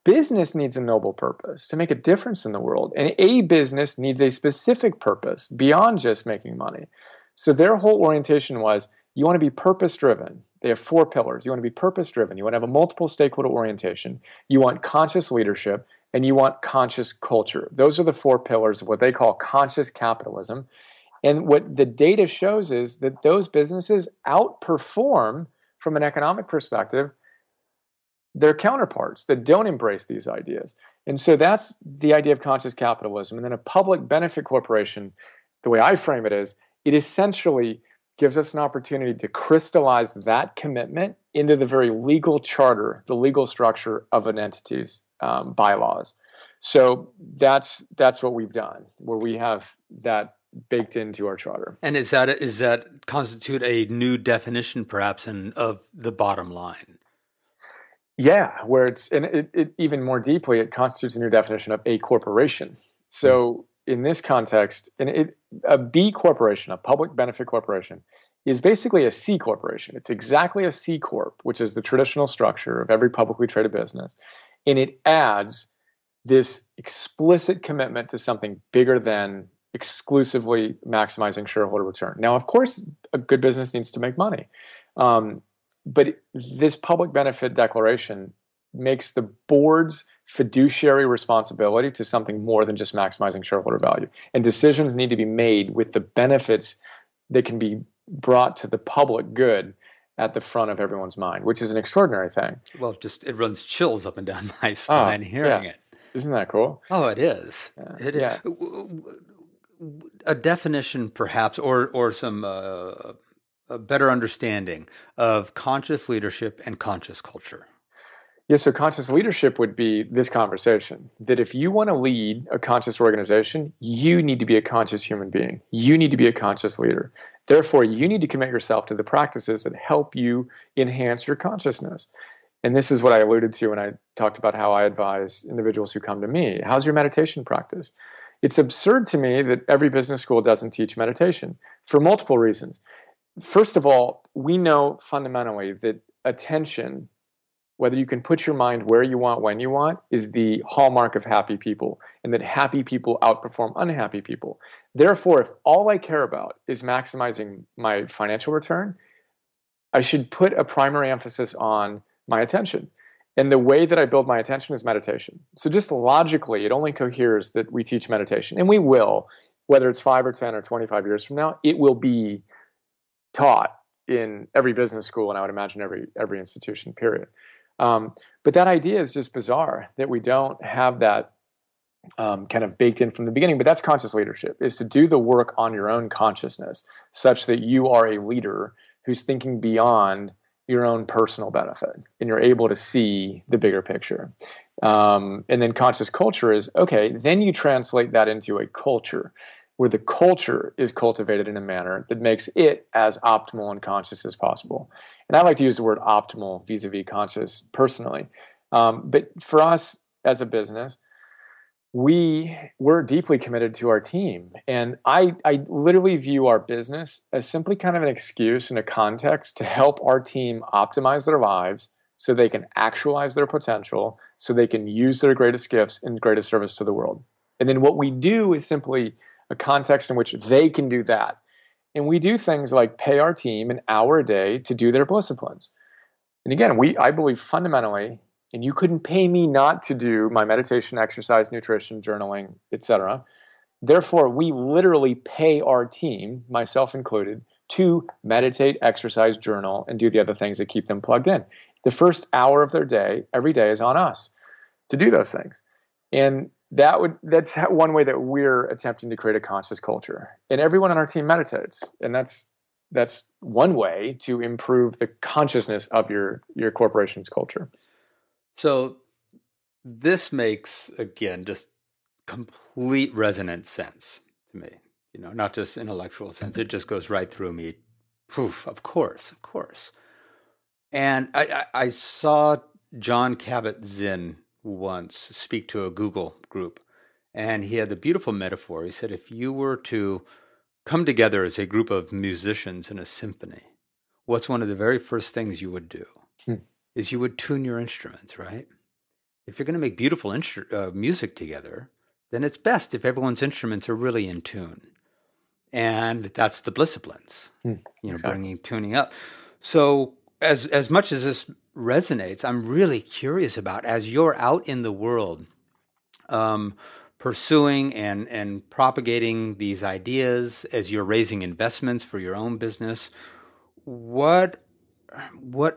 Business needs a noble purpose to make a difference in the world. And a business needs a specific purpose beyond just making money. So their whole orientation was, you want to be purpose-driven. They have 4 pillars. You want to be purpose-driven. You want to have a multiple stakeholder orientation. You want conscious leadership, and you want conscious culture. Those are the 4 pillars of what they call conscious capitalism. And what the data shows is that those businesses outperform, from an economic perspective, their counterparts that don't embrace these ideas. And so that's the idea of conscious capitalism. And then a public benefit corporation, the way I frame it is, it essentially gives us an opportunity to crystallize that commitment into the very legal charter, the legal structure of an entity's bylaws. So that's what we've done, where we have that baked into our charter. And is that constitute a new definition, perhaps, of the bottom line? Yeah, where it even more deeply, it constitutes a new definition of a corporation. So in this context, a B corporation, a public benefit corporation, is basically a C corporation. It's exactly a C corp, which is the traditional structure of every publicly traded business. And it adds this explicit commitment to something bigger than exclusively maximizing shareholder return. Now, of course, a good business needs to make money. But this public benefit declaration makes the board's fiduciary responsibility to something more than just maximizing shareholder value. And decisions need to be made with the benefits that can be brought to the public good at the front of everyone's mind, which is an extraordinary thing. Well, it runs chills up and down my spine hearing it. Isn't that cool? Oh, it is. It is. Yeah. A definition, perhaps, or some a better understanding of conscious leadership and conscious culture. Yeah, so conscious leadership would be this conversation, that if you want to lead a conscious organization, you need to be a conscious human being. You need to be a conscious leader. Therefore, you need to commit yourself to the practices that help you enhance your consciousness. And this is what I alluded to when I talked about how I advise individuals who come to me. How's your meditation practice? It's absurd to me that every business school doesn't teach meditation for multiple reasons. First of all, we know fundamentally that attention, whether you can put your mind where you want, when you want, is the hallmark of happy people, and that happy people outperform unhappy people. Therefore, if all I care about is maximizing my financial return, I should put a primary emphasis on my attention. And the way that I build my attention is meditation. So just logically, it only coheres that we teach meditation. And we will, whether it's 5 or 10 or 25 years from now, it will be taught in every business school, and I would imagine every institution, period. But But that idea is just bizarre that we don't have that kind of baked in from the beginning. But that's conscious leadership, is to do the work on your own consciousness such that you are a leader who's thinking beyond your own personal benefit and you're able to see the bigger picture. And then conscious culture is, okay, then you translate that into a culture where the culture is cultivated in a manner that makes it as optimal and conscious as possible. And I like to use the word optimal vis-a-vis conscious personally. But for us as a business, we're deeply committed to our team. And I literally view our business as simply kind of an excuse and a context to help our team optimize their lives so they can actualize their potential, so they can use their greatest gifts in greatest service to the world. And then what we do is simply a context in which they can do that. And we do things like pay our team an hour a day to do their Bliss Uplands. And again, I believe fundamentally, and you couldn't pay me not to do my meditation, exercise, nutrition, journaling, etc. Therefore, we literally pay our team, myself included, to meditate, exercise, journal, and do the other things that keep them plugged in. The first hour of their day, every day, is on us to do those things. And that's one way that we're attempting to create a conscious culture. And everyone on our team meditates. And that's one way to improve the consciousness of your corporation's culture. So this makes, again, just complete resonant sense to me, not just intellectual sense. It just goes right through me. Poof, of course. And I saw John Kabat-Zinn once speak to a Google group, and he had the beautiful metaphor. He said, if you were to come together as a group of musicians in a symphony, what's one of the very first things you would do? Is you would tune your instruments, right? If you're going to make beautiful music together, then it's best if everyone's instruments are really in tune. And that's the Bliss Uplands, exactly. Tuning up. So as much as this resonates, I'm really curious about, as you're out in the world, pursuing and propagating these ideas, as you're raising investments for your own business, what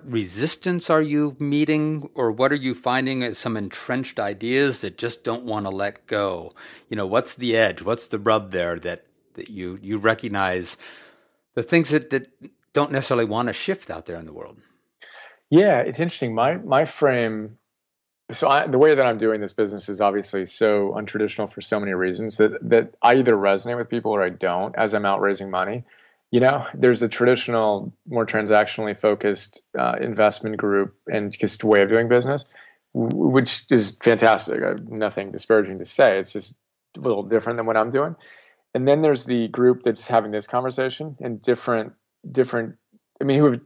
resistance are you meeting, or what are you finding as some entrenched ideas that just don't want to let go? What's the edge? What's the rub there that you recognize, the things that don't necessarily want to shift out there in the world? Yeah, it's interesting. My frame. So the way that I'm doing this business is obviously so untraditional for so many reasons that I either resonate with people or I don't as I'm out raising money. There's a traditional, more transactionally focused investment group and just way of doing business, which is fantastic. I have nothing disparaging to say. It's just a little different than what I'm doing. And then there's the group that's having this conversation and different.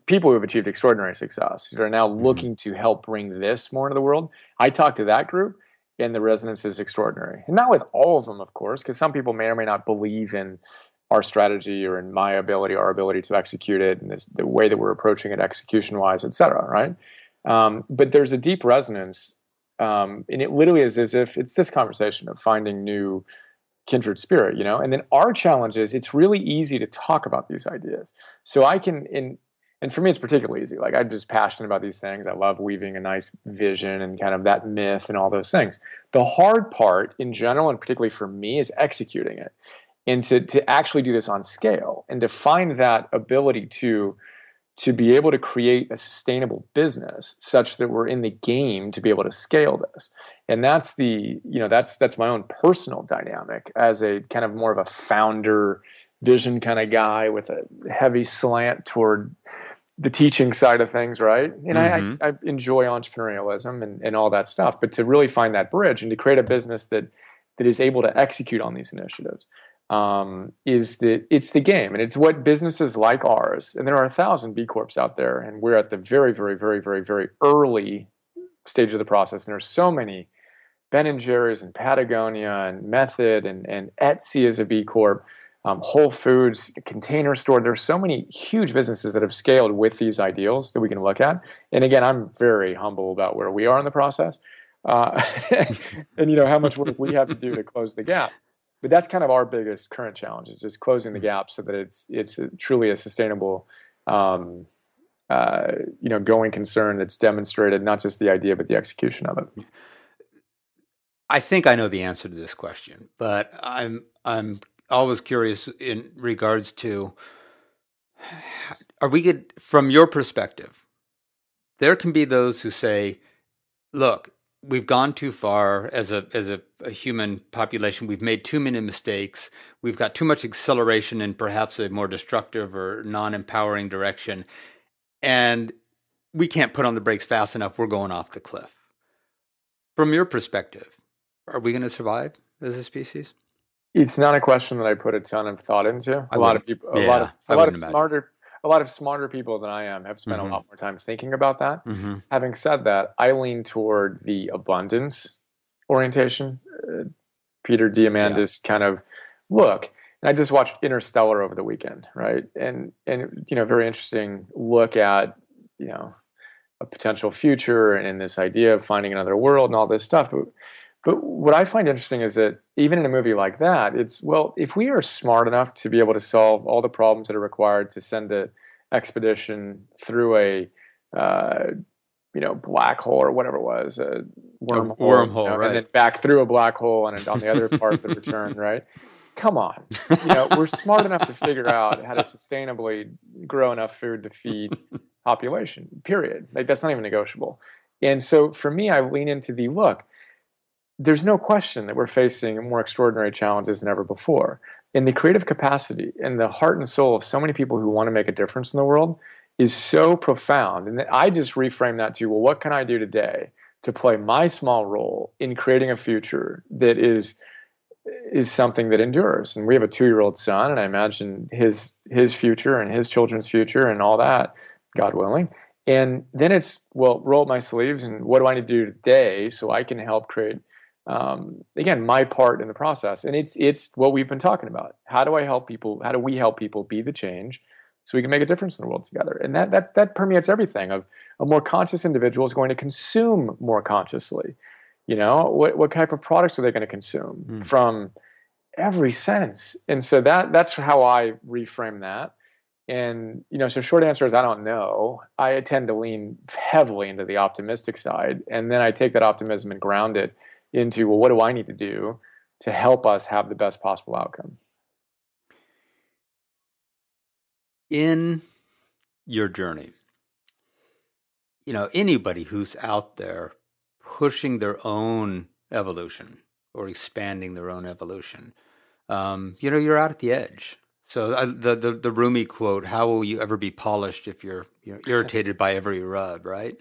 People who have achieved extraordinary success, who are now looking to help bring this more into the world. I talk to that group, and the resonance is extraordinary. And not with all of them, of course, because some people may or may not believe in our strategy or in my ability, our ability to execute it, and the way that we're approaching it execution-wise, et cetera, right? But there's a deep resonance, and it literally is as if it's this conversation of finding new kindred spirit, and then our challenge is it's really easy to talk about these ideas. So I can, and for me, it's particularly easy. Like, I'm just passionate about these things. I love weaving a nice vision and kind of that myth and all those things. The hard part in general, and particularly for me, is executing it. And to actually do this on scale and to find that ability to be able to create a sustainable business such that we're in the game to be able to scale this. And that's that's my own personal dynamic as a kind of more of a founder vision kind of guy with a heavy slant toward the teaching side of things, right? And I enjoy entrepreneurialism and all that stuff, but to really find that bridge and to create a business that is able to execute on these initiatives it's the game, and it's what businesses like ours, and there are 1,000 B Corps out there, and we're at the very, very, very, very, very early stage of the process, and there's so many Ben & Jerry's and Patagonia and Method and Etsy as a B Corp, Whole Foods, Container Store. There's so many huge businesses that have scaled with these ideals that we can look at. And again, I'm very humble about where we are in the process, and how much work we have to do to close the gap. But that's kind of our biggest current challenge, is just closing the gap so that it's truly a sustainable going concern that's demonstrated not just the idea but the execution of it. I think I know the answer to this question, but I'm always curious in regards to, are we good from your perspective? There can be those who say, look, we've gone too far as a human population. We've made too many mistakes. We've got too much acceleration in perhaps a more destructive or non-empowering direction. And we can't put on the brakes fast enough. We're going off the cliff. From your perspective, are we going to survive as a species? It's not a question that I put a ton of thought into. A lot of people, a lot of smarter people than I am have spent a lot more time thinking about that. Mm-hmm. Having said that, I lean toward the abundance orientation. Peter Diamandis kind of look. And I just watched Interstellar over the weekend, right? And very interesting look at a potential future and this idea of finding another world and all this stuff. But what I find interesting is that even in a movie like that, it's, well, if we are smart enough to be able to solve all the problems that are required to send an expedition through a black hole or whatever it was, a wormhole, right, and then back through a black hole and on the other part of the return, right? Come on, we're smart enough to figure out how to sustainably grow enough food to feed population. Period. Like, that's not even negotiable. And so for me, I lean into the look. There's no question that we're facing more extraordinary challenges than ever before. And the creative capacity and the heart and soul of so many people who want to make a difference in the world is so profound. And I just reframe that to, well, what can I do today to play my small role in creating a future that is something that endures? And we have a 2-year-old son, and I imagine his future and his children's future and all that, God willing. And then it's, well, roll up my sleeves and what do I need to do today so I can help create, again, my part in the process. And it's what we've been talking about. How do we help people be the change so we can make a difference in the world together? And that permeates everything. A more conscious individual is going to consume more consciously. What type of products are they going to consume from every sense? And so that's how I reframe that. And, so short answer is I don't know. I tend to lean heavily into the optimistic side. And then I take that optimism and ground it into, well, what do I need to do to help us have the best possible outcome? In your journey, anybody who's out there pushing their own evolution or expanding their own evolution, you're out at the edge. So the Rumi quote, "How will you ever be polished if you're irritated by every rub?" Right?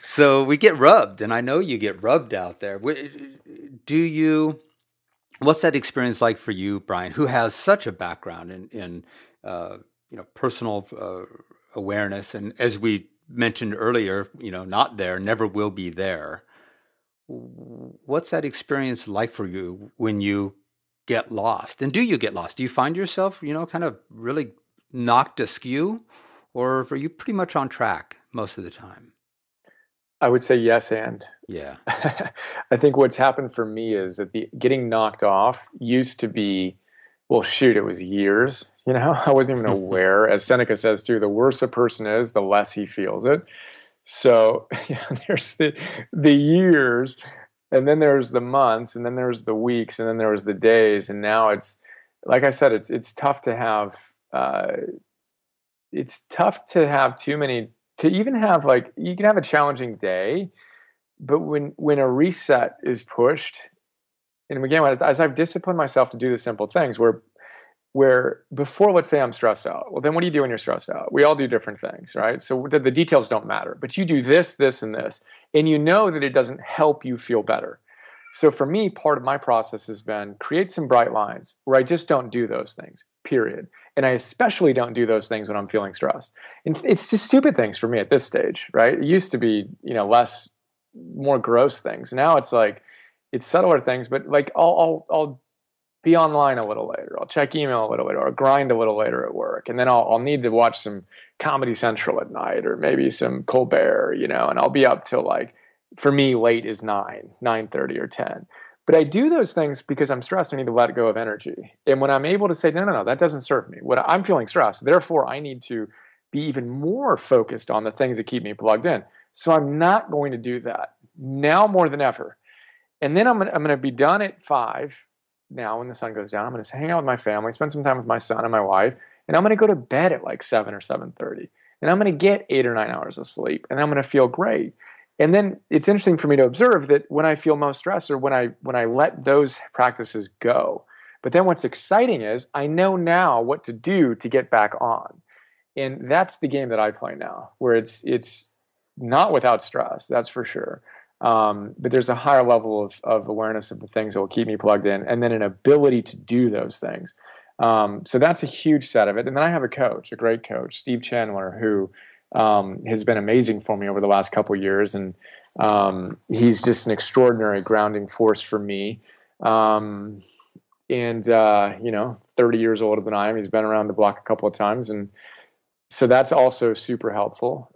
So we get rubbed, and I know you get rubbed out there. What's that experience like for you, Brian, who has such a background in personal awareness, and as we mentioned earlier, not there, never will be there. What's that experience like for you when you get lost? And do you get lost? Do you find yourself, kind of really knocked askew, or are you pretty much on track most of the time? I would say yes, and yeah. I think what's happened for me is that the getting knocked off used to be, well, shoot, it was years. I wasn't even aware. As Seneca says too, the worse a person is, the less he feels it. So there's the years. And then there's the months, and then there's the weeks, and then there was the days, and now it's, like I said, it's tough to have. It's tough to have too many. To even have, like, you can have a challenging day, but when a reset is pushed, and again, as I've disciplined myself to do the simple things, where before, let's say I'm stressed out. Well, then what do you do when you're stressed out? We all do different things, right? So the details don't matter, but you do this, this, and this, and you know that it doesn't help you feel better. So for me, part of my process has been create some bright lines where I just don't do those things, period. And I especially don't do those things when I'm feeling stressed. And it's just stupid things for me at this stage, right? It used to be, more gross things. Now it's like, it's subtler things, but like I'll be online a little later. I'll check email a little later, or grind a little later at work. And then I'll need to watch some Comedy Central at night, or maybe some Colbert, and I'll be up till, like, for me, late is 9:30 or 10. But I do those things because I'm stressed. I need to let go of energy. And when I'm able to say, no, that doesn't serve me. I'm feeling stressed. Therefore, I need to be even more focused on the things that keep me plugged in. So I'm not going to do that now more than ever. And then I'm gonna be done at 5 now when the sun goes down. I'm gonna hang out with my family, spend some time with my son and my wife, and I'm gonna go to bed at like 7 or 7:30. And I'm gonna get 8 or 9 hours of sleep, and I'm gonna feel great. And then it's interesting for me to observe that when I feel most stressed or when I let those practices go. But then what's exciting is I know now what to do to get back on. And that's the game that I play now, where it's not without stress, that's for sure. But there's a higher level of awareness of the things that will keep me plugged in, and then an ability to do those things. So that's a huge set of it. And then I have a coach, a great coach, Steve Chandler, who has been amazing for me over the last couple of years. And he's just an extraordinary grounding force for me. And 30 years older than I am. He's been around the block a couple of times. And so that's also super helpful.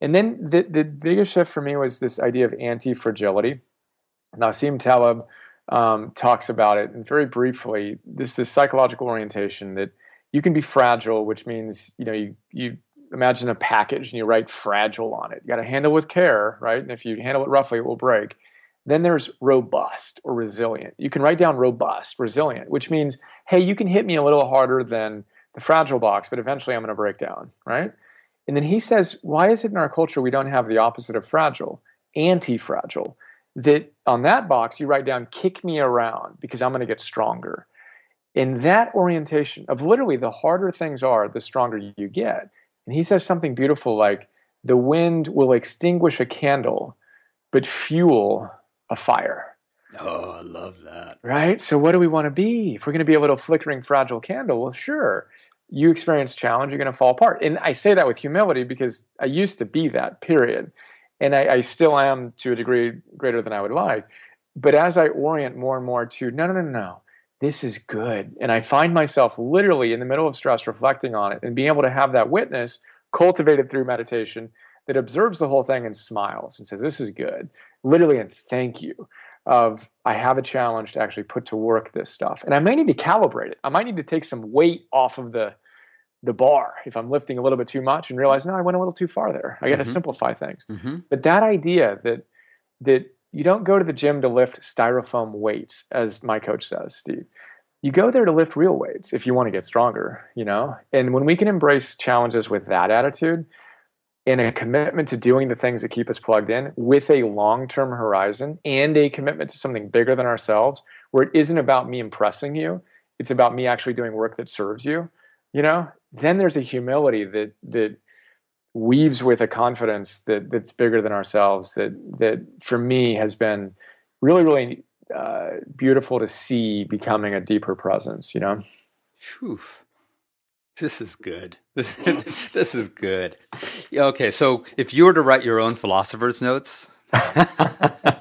And then the biggest shift for me was this idea of anti-fragility. Nassim Taleb talks about it, and very briefly, this psychological orientation that you can be fragile, which means you imagine a package and you write fragile on it. You got to handle with care, right? And if you handle it roughly, it will break. Then there's robust or resilient. You can write down robust, resilient, which means, hey, you can hit me a little harder than the fragile box, but eventually I'm going to break down, right? And then he says, why is it in our culture we don't have the opposite of fragile, anti-fragile? That on that box you write down, kick me around because I'm going to get stronger. In that orientation of literally the harder things are, the stronger you get. And he says something beautiful like, the wind will extinguish a candle, but fuel a fire. Oh, I love that. Right? So what do we want to be? If we're going to be a little flickering, fragile candle, well, sure. You experience challenge, you're going to fall apart. And I say that with humility because I used to be that, period. And I still am to a degree greater than I would like. But as I orient more and more to, no, this is good. And I find myself literally in the middle of stress reflecting on it and being able to have that witness cultivated through meditation that observes the whole thing and smiles and says, this is good. Literally, and thank you. I have a challenge to actually put to work this stuff. And I may need to calibrate it. I might need to take some weight off of the bar if I'm lifting a little bit too much and realize, no, I went a little too far there. I got to simplify things. But that idea that you don't go to the gym to lift styrofoam weights, as my coach says, Steve. You go there to lift real weights if you want to get stronger, And when we can embrace challenges with that attitude, and a commitment to doing the things that keep us plugged in with a long-term horizon and a commitment to something bigger than ourselves, where it isn't about me impressing you, it's about me actually doing work that serves you, then there's a humility that weaves with a confidence that's bigger than ourselves that for me has been really, really beautiful to see becoming a deeper presence, Whew. This is good. This is good. Yeah, okay, so if you were to write your own philosopher's notes,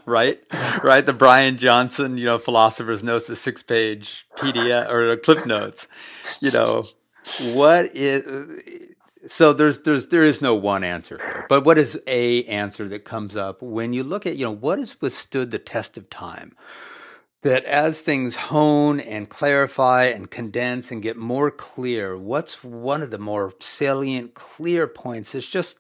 right? The Brian Johnson, philosopher's notes, the 6-page PDF or Cliff Notes, what is? So there is no one answer here, but what is a answer that comes up when you look at what has withstood the test of time? That as things hone and clarify and condense and get more clear, what's one of the more salient, clear points? It's just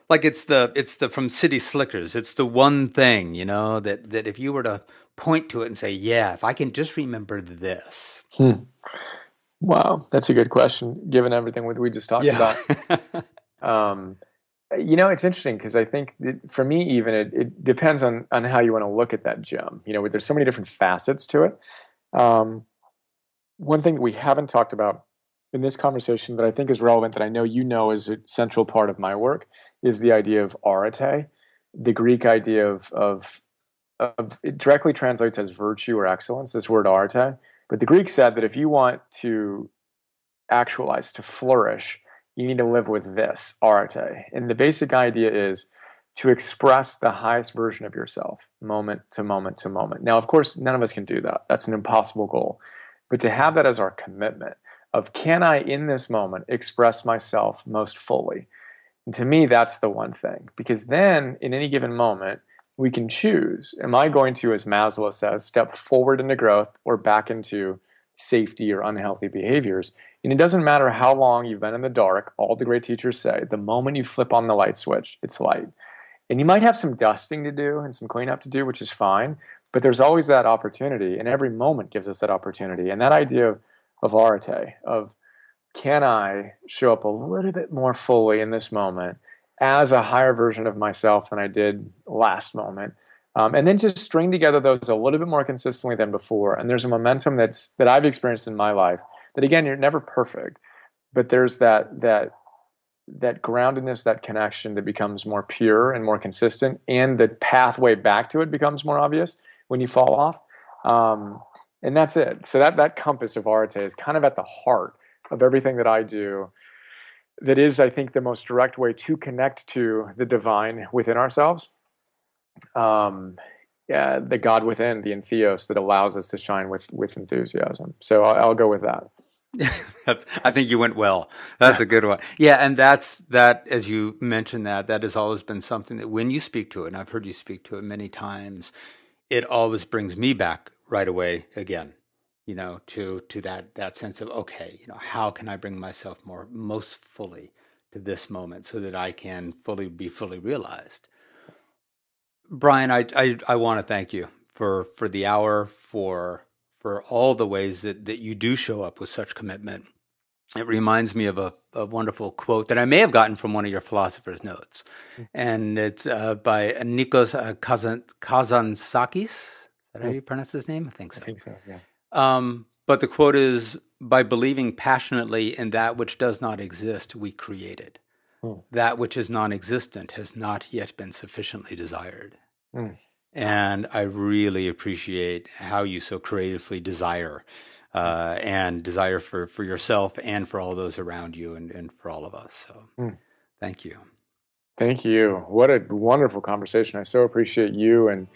like it's the from City Slickers. It's the one thing, that if you were to point to it and say, yeah, if I can just remember this. Wow, that's a good question, given everything we just talked about. It's interesting because I think for me, even it depends on how you want to look at that gem. There's so many different facets to it. One thing that we haven't talked about in this conversation that I think is relevant, that I know is a central part of my work, is the idea of arete, the Greek idea of it directly translates as virtue or excellence. This word arete, but the Greeks said that if you want to actualize, to flourish, you need to live with this, arete. And the basic idea is to express the highest version of yourself, moment to moment to moment. Now, of course, none of us can do that. That's an impossible goal. But to have that as our commitment of, can I, in this moment, express myself most fully? And to me, that's the one thing. Because then, in any given moment, we can choose. Am I going to, as Maslow says, step forward into growth or back into safety or unhealthy behaviors? And it doesn't matter how long you've been in the dark, all the great teachers say, the moment you flip on the light switch, it's light. And you might have some dusting to do and some cleanup to do, which is fine, but there's always that opportunity, and every moment gives us that opportunity. And that idea of arete, of can I show up a little bit more fully in this moment as a higher version of myself than I did last moment? And then just string together those a little bit more consistently than before. And there's a momentum that I've experienced in my life that, again, you're never perfect, but there's that groundedness, that connection that becomes more pure and more consistent, and the pathway back to it becomes more obvious when you fall off. And that's it. So that compass of arete is kind of at the heart of everything that I do. That is, I think, the most direct way to connect to the divine within ourselves. The God within, the entheos that allows us to shine with enthusiasm. So I'll go with that. I think you went well. That's a good one. Yeah, and that, as you mentioned, that has always been something that when you speak to it, and I've heard you speak to it many times, it always brings me back right away again, to that sense of, okay, how can I bring myself most fully to this moment so that I can be fully realized. Brian, I want to thank you for the hour, for all the ways that you do show up with such commitment. It reminds me of a wonderful quote that I may have gotten from one of your philosopher's notes. And it's by Nikos Kazantzakis. Is that how you pronounce his name? I think so. I think so, yeah. But the quote is, by believing passionately in that which does not exist, we create it. That which is non-existent has not yet been sufficiently desired. And I really appreciate how you so courageously desire and desire for yourself and for all those around you and for all of us. So thank you. Thank you. What a wonderful conversation. I so appreciate you and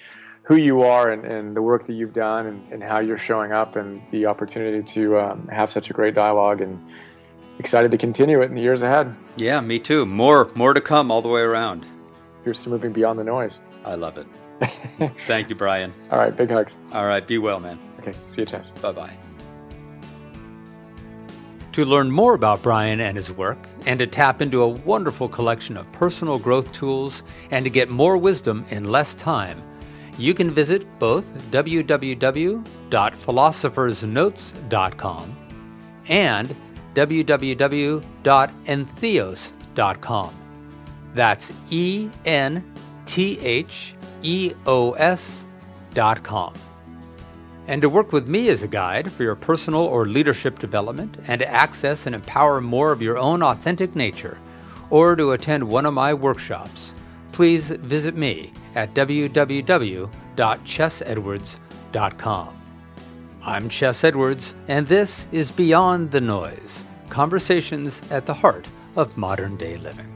who you are and the work that you've done and how you're showing up and the opportunity to have such a great dialogue, and excited to continue it in the years ahead. Yeah, me too. More to come all the way around. Here's to moving beyond the noise. I love it. Thank you, Brian. All right, big hugs. All right, be well, man. Okay, see you, Chess. Bye-bye. To learn more about Brian and his work, and to tap into a wonderful collection of personal growth tools, and to get more wisdom in less time, you can visit both www.philosophersnotes.com and www.entheos.com. That's ENTHEOS.com. And to work with me as a guide for your personal or leadership development, and to access and empower more of your own authentic nature, or to attend one of my workshops, please visit me at www.chessedwards.com. I'm Chess Edwards, and this is Beyond the Noise, conversations at the heart of modern-day living.